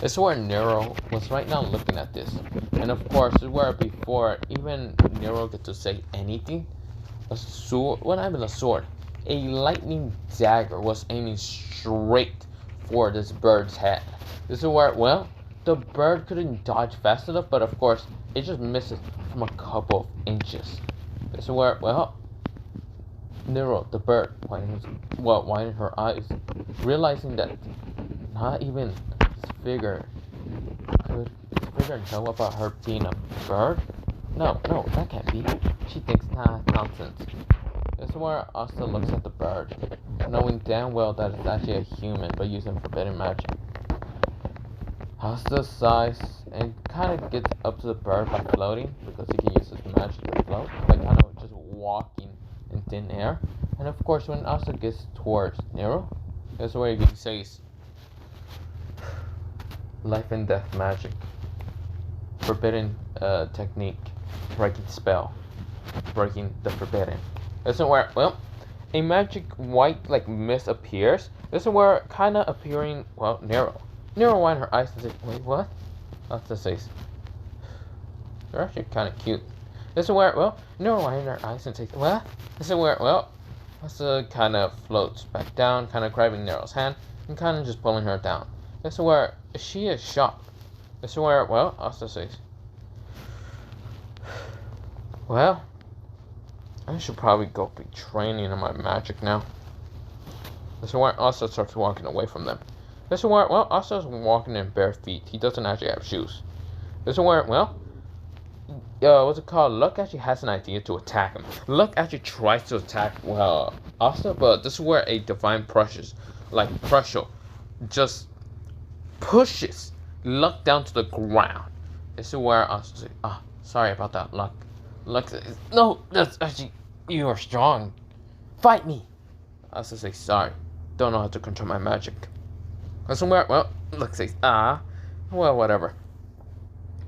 A: This is where Nero was right now looking at this. And of course, this is where before even Nero get to say anything, a sword, well, not even a sword, a lightning dagger was aiming straight for this bird's head. This is where, well, the bird couldn't dodge fast enough, but of course, it just misses from a couple of inches. This is where, well, Nero, the bird, widened her eyes, realizing that not even its figure know about her being a bird. No, that can't be. She thinks, nah, nonsense. This is where Asta looks at the bird, knowing damn well that it's actually a human, but using forbidden magic. Asta sighs and kind of gets up to the bird by floating, because he can use his magic to float, by kind of just walking in thin air. And of course, when Asta gets towards Nero, that's where he says, life and death magic, forbidden technique, breaking spell, breaking the forbidden. This is where, well, a magic white like mist appears. This is where kind of appearing, well, Nero widened her eyes and says, wait, what? Asta says, they're actually kind of cute. This is where, well, Nero widened her eyes and says, what? This is where, well, Asta kind of floats back down, kind of grabbing Nero's hand and kind of just pulling her down. This is where she is shocked. This is where, well, Asta says, well, I should probably go be training in my magic now. This is where Asta starts walking away from them. This is where, well, Asta's walking in bare feet. He doesn't actually have shoes. This is where, well, what's it called? Luck actually has an idea to attack him. Luck actually tries to attack, well, Asta, but this is where a divine pressure just pushes Luck down to the ground. This is where Asta says, sorry about that, Luck. Luck says, no, that's actually, you are strong. Fight me. Asta says, sorry. Don't know how to control my magic. This is where, well, Luck says, well, whatever.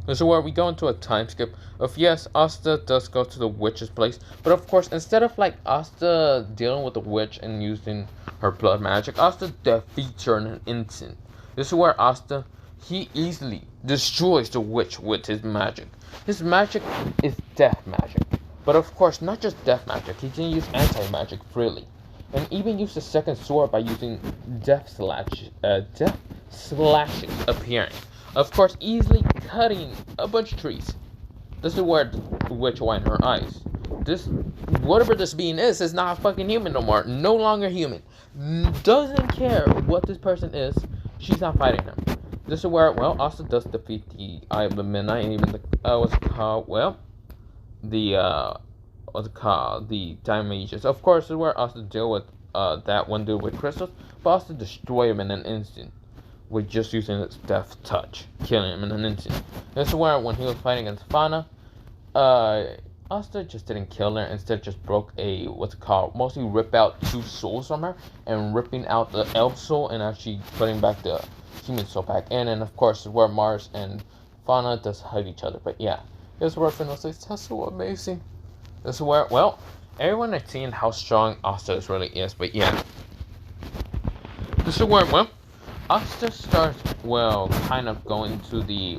A: This is where we go into a time skip of, yes, Asta does go to the witch's place, but of course, instead of like Asta dealing with the witch and using her blood magic, Asta defeats her in an instant. This is where Asta, he easily destroys the witch with his magic. His magic is death magic, but of course, not just death magic, he can use anti-magic freely, and even use the second sword by using death slashes appearing. Of course, easily cutting a bunch of trees. This is where the witch widened her eyes. This, whatever this being is not fucking human no more. No longer human. Doesn't care what this person is. She's not fighting him. This is where, well, Asta does defeat the Eye of the Midnight, and even the, the Diamond Mages. Of course, this is where Asta deal with, that one dude with crystals, but Asta destroy him in an instant. With just using its death touch, killing him in an instant. This is where, when he was fighting against Fauna, Asta just didn't kill her, instead just broke a, mostly rip out 2 souls from her, and ripping out the elf soul, and actually putting back the human soul back in, and of course, this is where Mars and Fauna just hug each other, but yeah. This is where Finna says, that's so amazing. This is where, well, everyone has seen how strong Asta really is, but yeah. This is where, well, Asta starts, well, kind of going to the,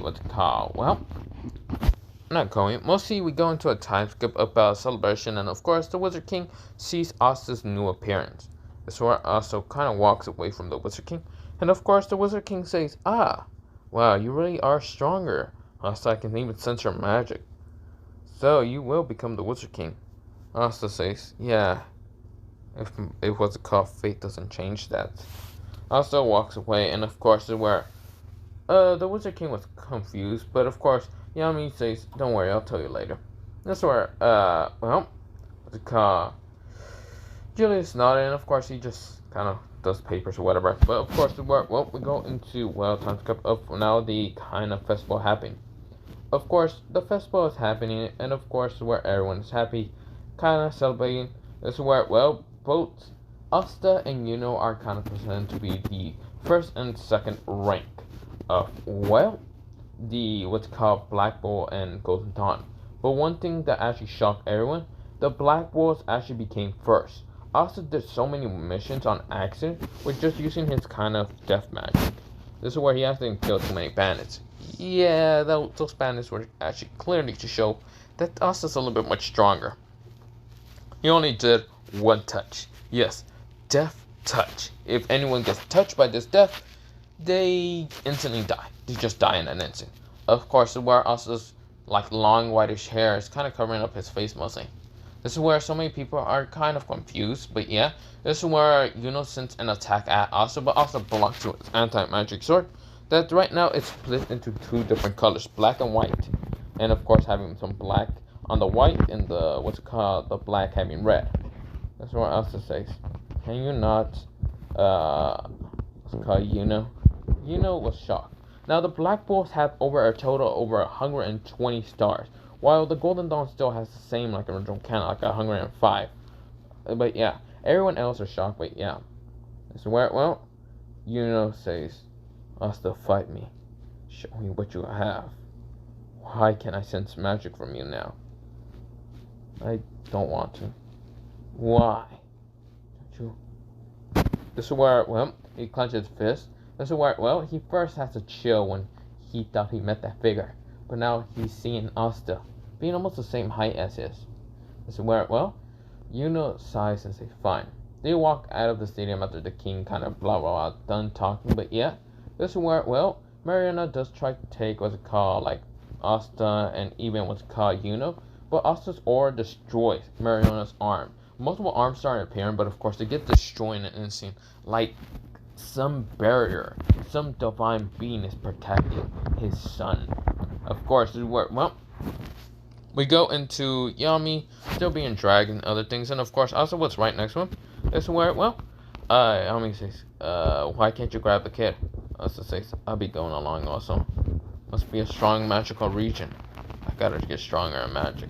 A: mostly we go into a time skip about a celebration, and of course, the Wizard King sees Asta's new appearance. This is where Asta kind of walks away from the Wizard King, and of course, the Wizard King says, wow, you really are stronger. Asta, I can even sense your magic. So, you will become the Wizard King. Asta says, yeah, if fate doesn't change that. Asta walks away, and of course, this is where the Wizard King was confused, but of course, Yami says, don't worry, I'll tell you later. This is where, Julius nodded, and of course, he just kind of does papers or whatever. But of course, we go into, time skip of now the kind of festival happening. Of course, the festival is happening, and of course, where everyone is happy, kind of celebrating. This is where, both Asta and Yuno are kind of presented to be the first and second rank of, the Black Bull and Golden Dawn. But one thing that actually shocked everyone, the Black Bulls actually became first. Asta did so many missions on accident with just using his kind of death magic. This is where he actually killed too many bandits. Yeah, those bandits were actually clearly to show that Asta's a little bit much stronger. He only did one touch. Yes, death touch. If anyone gets touched by this death, they instantly die. They just die in an instant. Of course, where Asta's like long whitish hair is kind of covering up his face mostly. This is where so many people are kind of confused, but yeah, this is where Yuno sends an attack at Asta, but Asta blocks with his anti-magic sword. That right now it's split into two different colors, black and white, and of course having some black on the white and the the black having red. That's what Asta says. Can you not what's it called, Yuno? Yuno was shocked. Now the Black Bulls have over a total over 120 stars, while the Golden Dawn still has the same like original count, like 105. But yeah, everyone else are shocked. But yeah, so well, Yuno says, Asta, fight me. Show me what you have. Why can't I sense magic from you now? I don't want to. Why? Don't you? This is where, well, he clenches his fist. This is where, well, he first has to chill when he thought he met that figure. But now he's seeing Asta, being almost the same height as his. This is where, well, Yuno sighs and says, fine. They walk out of the stadium after the king kind of blah blah blah done talking. But yeah, this is where, well, Mariana does try to take what's it called, like Asta and even what's called Yuno. But Asta's aura destroys Mariana's arm. Multiple arms start appearing, but of course they get destroyed in an instant. Like some barrier, some divine being is protecting his son. Of course, this is where, well, we go into Yami still being dragged and other things, and of course also what's right next to him. This is where, well, Yami says, why can't you grab the kid? Asta says, I'll be going along also. Must be a strong magical region. I gotta get stronger in magic.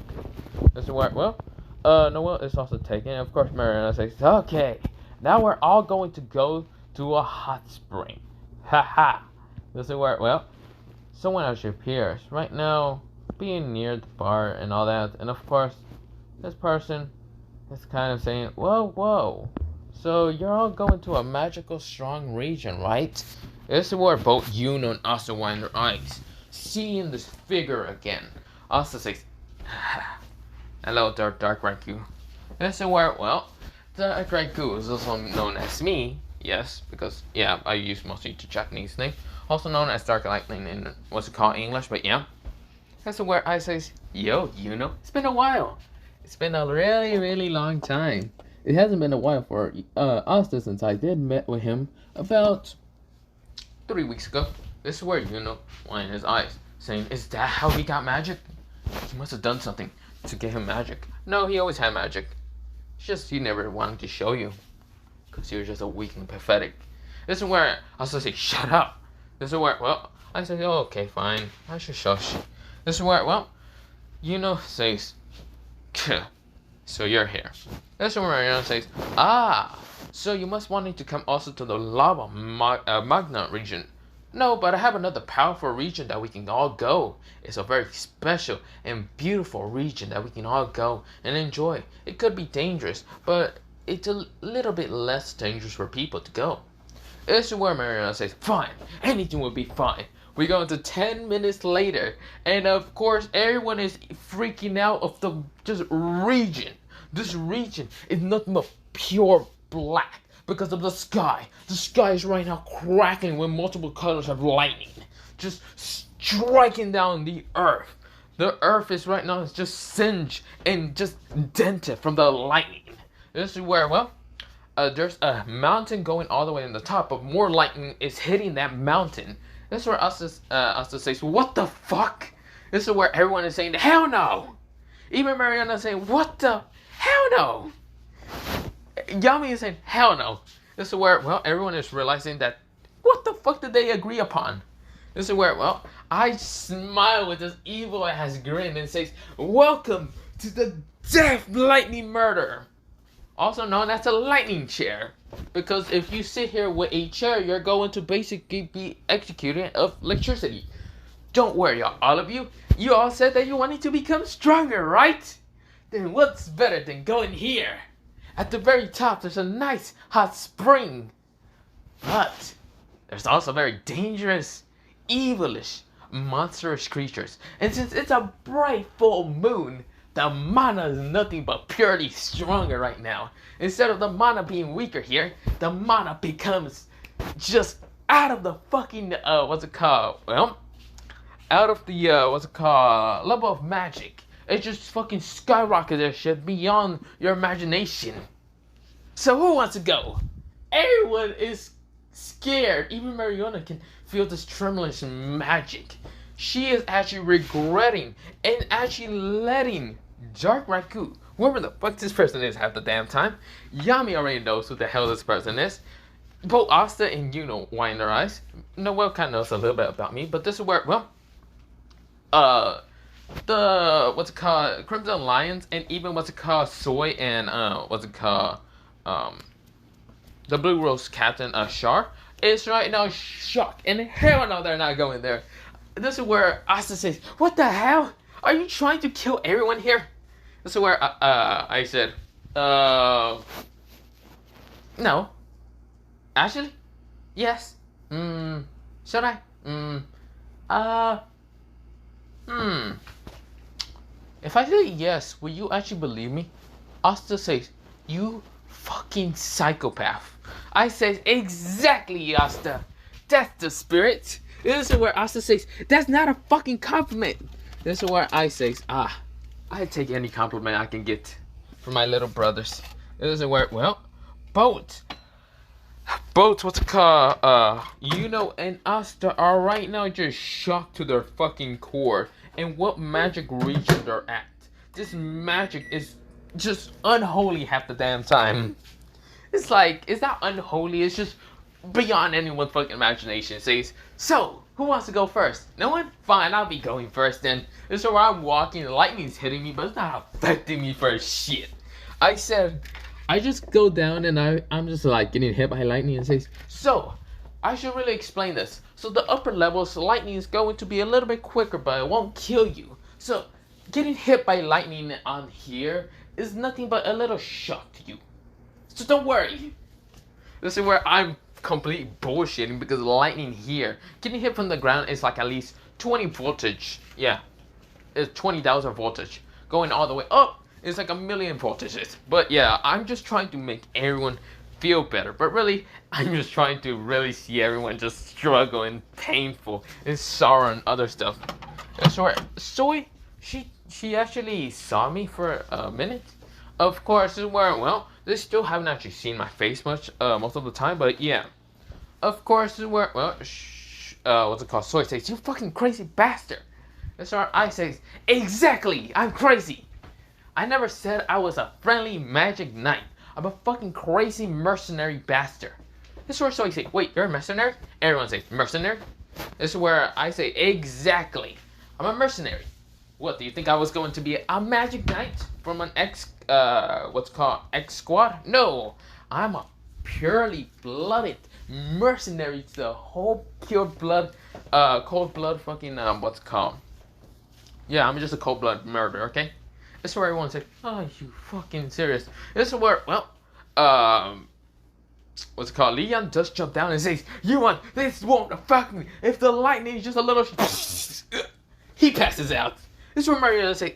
A: This is where, well, Noelle is also taken, and of course Mariana says, okay, now we're all going to go to a hot spring. Haha. This is where, well, someone actually appears. Right now, being near the bar and all that, and of course, this person is kind of saying, whoa, so you're all going to a magical strong region, right? This is where both Yuno and Asta wind their eyes, seeing this figure again. Asta says, hello, Dark Raiku. This is where, well, Dark Raiku is also known as me. Yes, because, yeah, I use mostly the Japanese name. Also known as Dark Lightning in, what's it called, English, but yeah. That's where I say, yo, Yuno, it's been a while. It's been a really, really long time. It hasn't been a while for Asta since I did met with him about 3 weeks ago. This is where Yuno winded his eyes, saying, is that how he got magic? He must have done something to get him magic. No, he always had magic. It's just he never wanted to show you. Because he was just a weak and pathetic. This is where I also say, shut up. This is where, well, I say, oh, okay, fine. I should shush. This is where, well, Yuno says, so you're here. This is where Mariana says, so you must want to come also to the lava magna region. No, but I have another powerful region that we can all go. It's a very special and beautiful region that we can all go and enjoy. It could be dangerous, but it's a little bit less dangerous for people to go. This is where Mariana says, fine, anything will be fine. We go into 10 minutes later, and of course everyone is freaking out of the just region. This region is nothing but pure black because of the sky. The sky is right now crackling with multiple colors of lightning, just striking down the earth. The earth is right now just singed and just dented from the lightning. This is where, well, there's a mountain going all the way in the top, but more lightning is hitting that mountain. This is where Asta says, what the fuck? This is where everyone is saying, hell no! Even Mariana is saying, what the hell no? Yami is saying, hell no. This is where, well, everyone is realizing that, what the fuck did they agree upon? This is where, well, I smile with this evil ass grin and says, welcome to the Death Lightning Murder. Also known as a lightning chair. Because if you sit here with a chair, you're going to basically be executed of electricity. Don't worry, all of you. You all said that you wanted to become stronger, right? Then what's better than going here? At the very top, there's a nice hot spring. But there's also very dangerous, evilish, monstrous creatures. And since it's a bright full moon, the mana is nothing but purely stronger right now. Instead of the mana being weaker here, the mana becomes just out of the fucking, what's it called? Well, out of the, level of magic. It just fucking skyrocketed that shit beyond your imagination. So who wants to go? Everyone is scared. Even Mariona can feel this tremulous magic. She is actually regretting and actually letting Dark Raiku, whoever the fuck this person is half the damn time. Yami already knows who the hell this person is. Both Asta and Yuno wind their eyes. Noelle kind of knows a little bit about me, but this is where, well, the, what's it called, Crimson Lions, and even what's it called, Soy and, the Blue Rose Captain, Char, is right now shocked. And hell no, they're not going there. This is where Asta says, what the hell? Are you trying to kill everyone here? This is where, I said, no. Actually? Yes. Should I? If I say yes, will you actually believe me? Asta says, you fucking psychopath. I say, exactly, Asta. That's the spirit. This is where Asta says, that's not a fucking compliment. This is where I say, I take any compliment I can get from my little brothers. This is where, well, both, what's it called, Yuno and Asta are right now just shocked to their fucking core. And what magic region they're at. This magic is just unholy half the damn time. It's like, it's not unholy, it's just beyond anyone's fucking imagination. It says, so, who wants to go first? No one? Fine, I'll be going first then. This is where I'm walking, the lightning's hitting me, but it's not affecting me for shit. I said, I just go down and I'm just like getting hit by lightning and says, so, I should really explain this. So the upper levels, lightning is going to be a little bit quicker, but it won't kill you. So, getting hit by lightning on here is nothing but a little shock to you. So don't worry. This is where I'm completely bullshitting because lightning here, getting hit from the ground is like at least 20 voltage. Yeah, it's 20,000 voltage. Going all the way up is like 1,000,000 voltages. But yeah, I'm just trying to make everyone feel better. But really, I'm just trying to really see everyone just struggle and painful and sorrow and other stuff. So Soy, she actually saw me for a minute. Of course, this is where, well, they still haven't actually seen my face much most of the time, but yeah. Of course, this is where, well, what's it called? Soy says, you fucking crazy bastard. This is where I say, exactly, I'm crazy. I never said I was a friendly magic knight. I'm a fucking crazy mercenary bastard. This is where Soy says, wait, you're a mercenary? Everyone says, mercenary? This is where I say, exactly. I'm a mercenary. What, do you think I was going to be a magic knight from an X squad? No, I'm a purely blooded mercenary to the whole pure blood, cold blood fucking, what's it called? Yeah, I'm just a cold blood murderer, okay? This is where everyone's like, oh, you fucking serious? This is where, well, what's it called? Leon does jump down and says, this won't affect me. If the lightning is just a little, he passes out. This is where Mario say,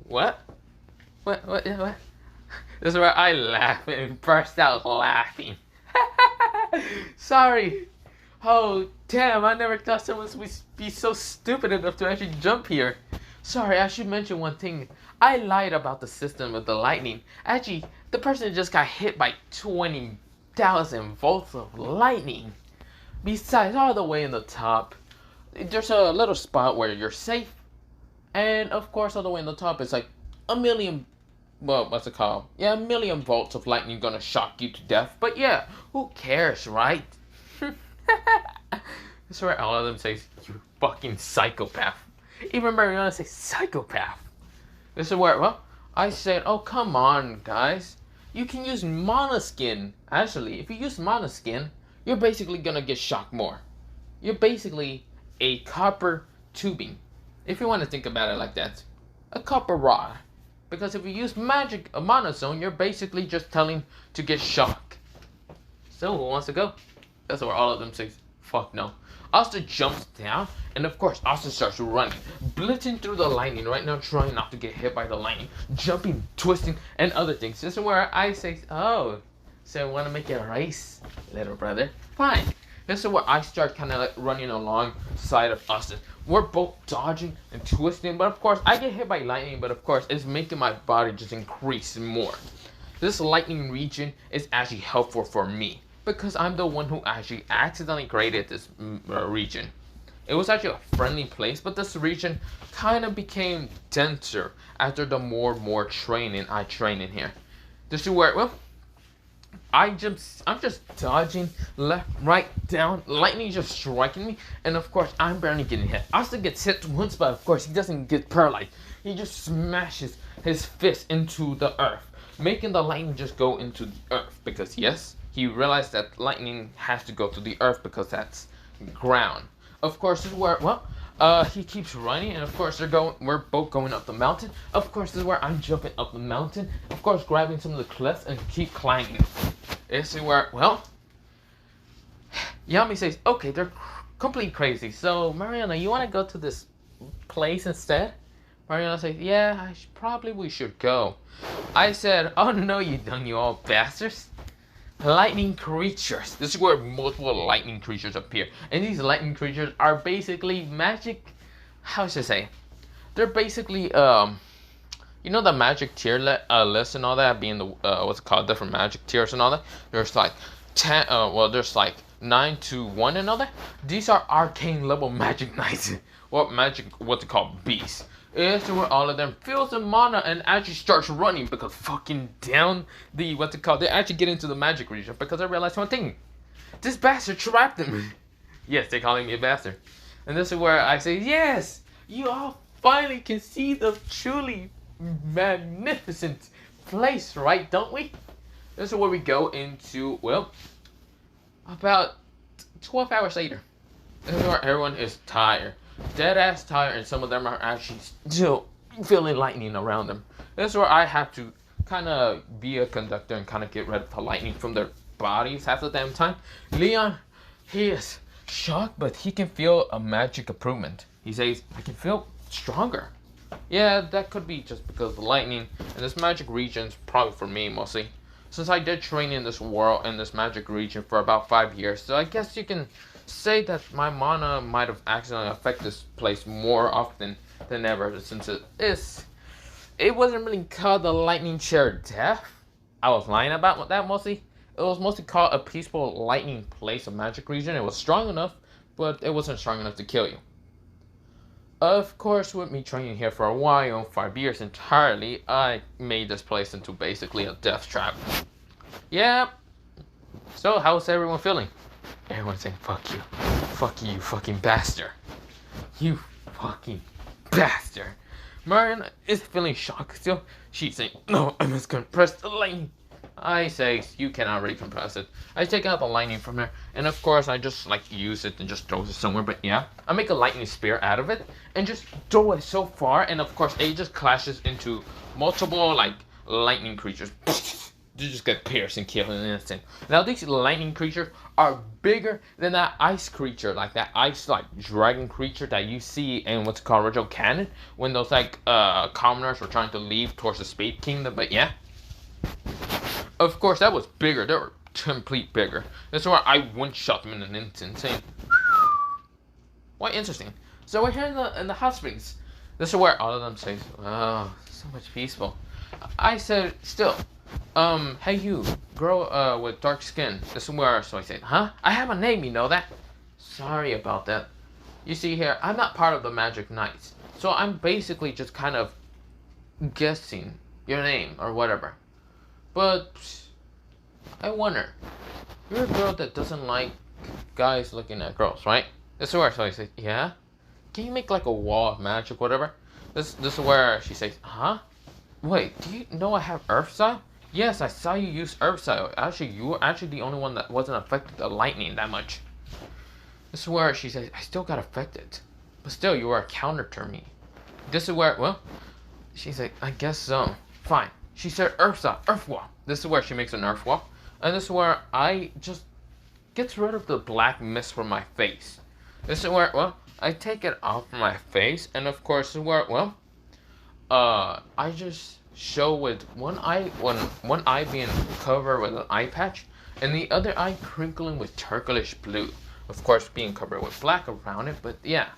A: what? What? This is where I laugh and burst out laughing. Sorry. Oh, damn, I never thought someone would be so stupid enough to actually jump here. Sorry, I should mention one thing. I lied about the system of the lightning. Actually, the person just got hit by 20,000 volts of lightning. Besides, all the way in the top, there's a little spot where you're safe. And of course, all the way in the top, it's like 1,000,000, well, what's it called? Yeah, 1,000,000 volts of lightning gonna shock you to death. But yeah, who cares, right? That's where all of them say, you fucking psychopath. Even Mariana says, psychopath. This is where, well, I said, oh, come on, guys. You can use mana skin. Actually, if you use mana skin, you're basically gonna get shocked more. You're basically a copper tubing. If you want to think about it like that. A copper rod. Because if you use magic mana zone, you're basically just telling to get shocked. So, who wants to go? That's where all of them say, fuck no. Asta jumps down, and of course, Asta starts running, blitzing through the lightning right now, trying not to get hit by the lightning, jumping, twisting, and other things. This is where I say, oh, so I want to make it a race, little brother? Fine. This is where I start kind of like running alongside of Asta. We're both dodging and twisting, but of course, I get hit by lightning, but of course, it's making my body just increase more. This lightning region is actually helpful for me, because I'm the one who actually accidentally created this region. It was actually a friendly place, but this region kind of became denser after the more training I train in here. This is where, well, I'm just dodging left, right, down. Lightning just striking me, and of course I'm barely getting hit. Asta gets hit once, but of course he doesn't get paralyzed. He just smashes his fist into the earth, making the lightning just go into the earth, because yes, he realized that lightning has to go to the earth because that's ground. Of course, this is where, well, he keeps running, and of course we're both going up the mountain. Of course, this is where I'm jumping up the mountain. Of course, grabbing some of the cliffs and keep climbing. This is where, well, Yami says, okay, they're completely crazy. So, Mariana, you want to go to this place instead? Mariana says, yeah, we should go. I said, oh no you don't, you all bastards. Lightning creatures. This is where multiple lightning creatures appear. And these lightning creatures are basically magic, how should I say? They're basically, you know the magic tier list and all that, being the, what's it called, different magic tiers and all that? There's like 10, there's like 9 to 1 and all that. These are arcane level magic knights. What they call beasts. It's where all of them feels the mana and actually starts running because fucking down the, what's it called, they actually get into the magic region because I realized one thing. This bastard trapped them. Yes, they're calling me a bastard. And this is where I say, yes, you all finally can see the truly magnificent place, right, don't we? This is where we go into, well, about 12 hours later. This is where everyone is tired. Dead ass tired, and some of them are actually still feeling lightning around them. This is where I have to kind of be a conductor and kind of get rid of the lightning from their bodies half the damn time. Leon, he is shocked, but he can feel a magic improvement. He says, I can feel stronger. Yeah, that could be just because of the lightning, and this magic region's probably for me mostly. Since I did train in this world, in this magic region for about 5 years, so I guess you can say that my mana might have accidentally affected this place more often than ever, since it wasn't really called the lightning chair death. I was lying about that mostly. It was mostly called a peaceful lightning place, a magic region. It was strong enough, but it wasn't strong enough to kill you. Of course, with me training here for a while, 5 years entirely, I made this place into basically a death trap. Yeah. So, how's everyone feeling? Everyone's saying, fuck you, you fucking bastard. You fucking bastard. Mariana is feeling shocked still. She's saying, no, I must compress the lightning. I say, you cannot really compress it. I take out the lightning from there, and of course I just like use it and just throw it somewhere, but yeah. I make a lightning spear out of it, and just throw it so far, and of course it just clashes into multiple like lightning creatures. You just get pierced and killed in an instant. Now these lightning creatures are bigger than that ice creature, like that ice like dragon creature that you see in what's called original canon when those like commoners were trying to leave towards the Spade Kingdom. But yeah, of course that was bigger. They were complete bigger. That's why I one-shot them in an instant. Saying, quite interesting. So we're here in the hot springs. This is where all of them say, "Oh, so much peaceful." I said, still. Hey you, girl, with dark skin. This is where, so I said, huh? I have a name, you know that? Sorry about that. You see here, I'm not part of the Magic Knights. So I'm basically just kind of guessing your name or whatever. But, I wonder, you're a girl that doesn't like guys looking at girls, right? This is where, so I said, yeah? Can you make like a wall of magic, whatever? This is where she says, huh? Wait, do you know I have Earth Style? Yes, I saw you use Earth Style. Actually, you were actually the only one that wasn't affected by lightning that much. This is where she says, I still got affected. But still, you were a counter to me. This is where, well, she said, I guess so. Fine. She said Earth Style, Earth Wall. This is where she makes an Earth Wall. And this is where I just gets rid of the black mist from my face. This is where, well, I take it off from my face, and of course, this is where, well, I just show with one eye being covered with an eye patch, and the other eye crinkling with turquoise blue. Of course, being covered with black around it, but yeah.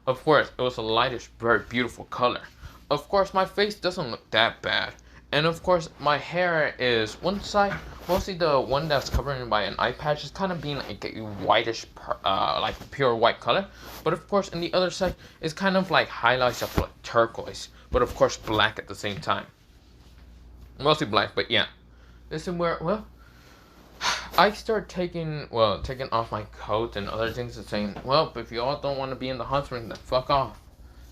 A: Of course, it was a lightish, very beautiful color. Of course, my face doesn't look that bad. And of course, my hair is one side, mostly the one that's covered by an eye patch is kind of being like a whitish, like pure white color. But of course, in the other side, it's kind of like highlights of like turquoise, but of course black at the same time. Mostly black, but yeah. This is where, well, I start taking off my coat and other things and saying, well, if you all don't want to be in the hot spring, then fuck off.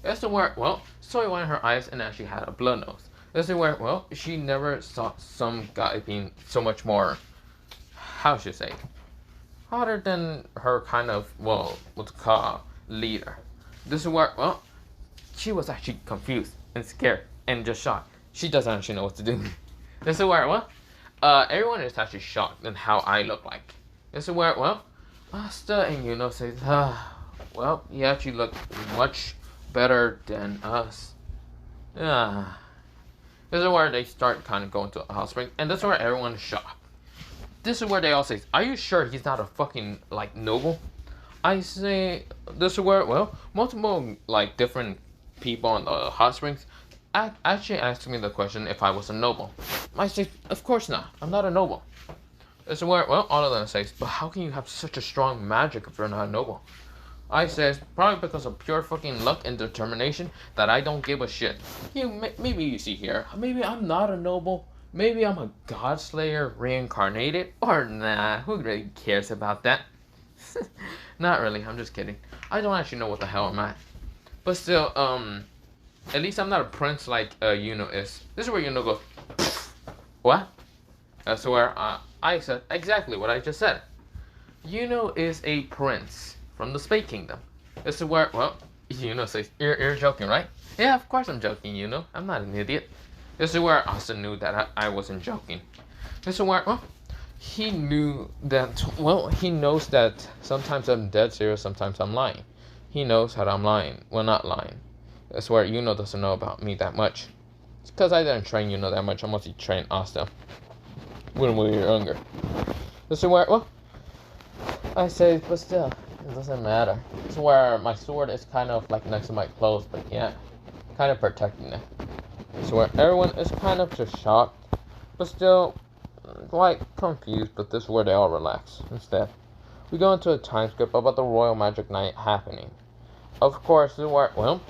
A: This is where, well, Soy went in her eyes and actually had a blood nose. This is where, well, she never saw some guy being so much more, how should I say, hotter than her kind of, well, what's called leader. This is where, well, she was actually confused and scared and just shocked. She doesn't actually know what to do. This is where, well, everyone is actually shocked in how I look like. This is where, well, Asta and Yuno say, well, you actually look much better than us. This is where they start kind of going to a hot spring, and this is where everyone is shocked. This is where they all say, are you sure he's not a fucking, like, noble? I say, this is where, well, multiple, like, different people in the hot springs actually asked me the question if I was a noble. I say, of course not, I'm not a noble. This is where, well, all of them say, but how can you have such a strong magic if you're not a noble? I says, probably because of pure fucking luck and determination that I don't give a shit. Maybe you see here, maybe I'm not a noble, maybe I'm a god slayer reincarnated, or nah, who really cares about that? Not really, I'm just kidding. I don't actually know what the hell I'm at. But still, at least I'm not a prince like Yuno is. This is where Yuno goes, what? That's where I said exactly what I just said. Yuno is a prince from the Space Kingdom. This is where, well, Yuno says, you're joking, right? Yeah, of course I'm joking, Yuno. I'm not an idiot. This is where Asta knew that I wasn't joking. This is where, well, he knew that, well, he knows that sometimes I'm dead serious, sometimes I'm lying. He knows that I'm lying. Well, not lying. That's where Yuno doesn't know about me that much. It's because I didn't train Yuno that much. I mostly trained Asta when we were younger. This is where, well, I say, but still, it doesn't matter. It's where my sword is kind of like next to my clothes, but yeah, kind of protecting it. It's where everyone is kind of just shocked, but still, like, confused, but this is where they all relax. Instead, we go into a time skip about the Royal Magic Night happening. Of course, this is where, well,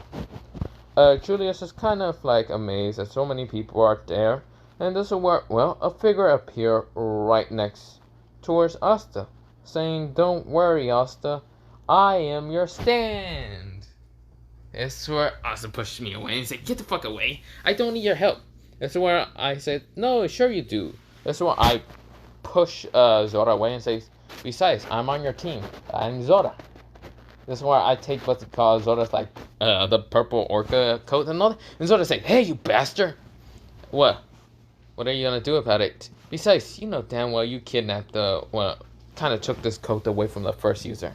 A: Julius is kind of like amazed that so many people are there, and this is where, well, a figure appears right next towards Asta, saying, don't worry, Asta, I am your stand. It's where Asta pushed me away and said, get the fuck away, I don't need your help. It's where I said, no, sure you do. That's where I push Zora away and say, besides, I'm on your team, I'm Zora. This is where I take what's called Zora's like the purple orca coat and all that. And Zora say, hey, you bastard. What? What are you gonna do about it? Besides, you know damn well you kidnapped kind of took this coat away from the first user.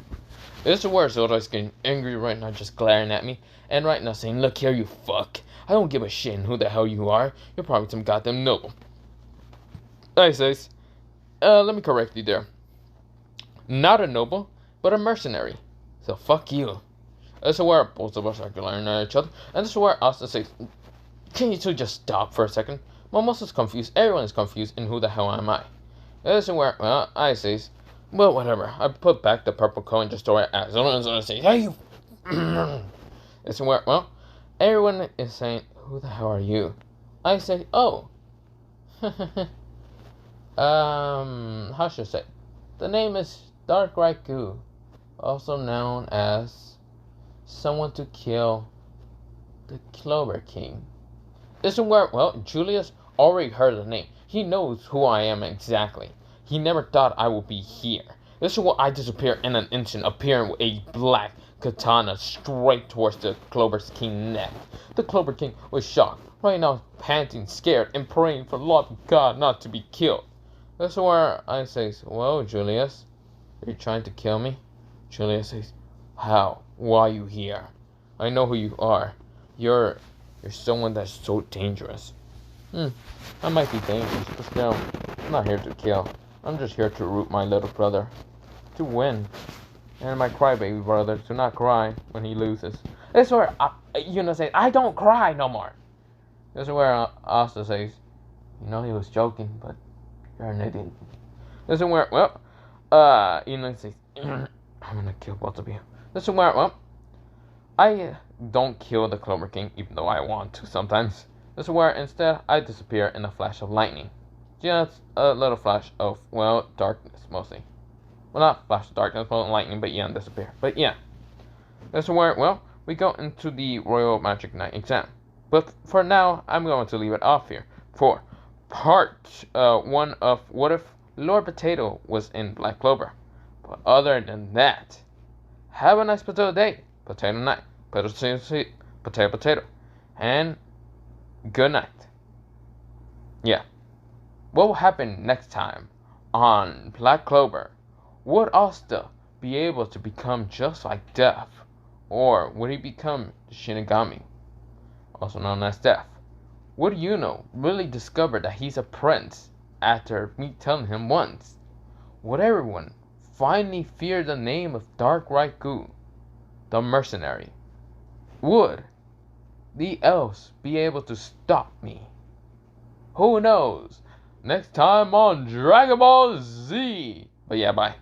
A: This is where Zora's getting angry right now, just glaring at me. And right now saying, look here, you fuck. I don't give a shit who the hell you are. You're probably some goddamn noble. I says, let me correct you there. Not a noble, but a mercenary. So fuck you. This is where both of us are glaring at each other. And this is where Asta says, can you two just stop for a second? Momo's is confused. Everyone is confused. And who the hell am I? This is where, well, I says, well, whatever. I put back the purple coat and just throw it at Zora. And Zora says, hey, you. This is where, well, everyone is saying, who the hell are you? I say, oh. How should I say? The name is Dark Raiku, also known as someone to kill the Clover King. This is where, well, Julius already heard the name. He knows who I am exactly. He never thought I would be here. This is where I disappear in an instant, appearing with a black katana straight towards the Clover King's neck. The Clover King was shocked, right now panting, scared, and praying for the love of God not to be killed. This is where I say, well, Julius, Are you trying to kill me? Julia says, how? Why are you here? I know who you are. You're someone that's so dangerous. I might be dangerous, but still, I'm not here to kill. I'm just here to root my little brother. To win. And my crybaby brother to not cry when he loses. This is where Yuno says, I don't cry no more. This is where Asta says, he was joking, but you're an idiot. This is where, Yuno says, I'm gonna kill both of you. This is where, I don't kill the Clover King, even though I want to sometimes. This is where instead I disappear in a flash of lightning. Just a little flash of, darkness mostly. Well, not flash of darkness, but lightning, but yeah, and disappear. But yeah. This is where, we go into the Royal Magic Knight exam. But for now, I'm going to leave it off here for part 1 of What If LordPotato was in Black Clover. But other than that, have a nice potato day, potato night, potato, and good night. Yeah. What will happen next time on Black Clover? Would Asta be able to become just like Death? Or would he become the Shinigami, also known as Death? Would Yuno really discover that he's a prince after me telling him once? Would everyone finally fear the name of Dark Raiku, the mercenary? Would the elves be able to stop me? Who knows? Next time on Dragon Ball Z. But yeah, bye.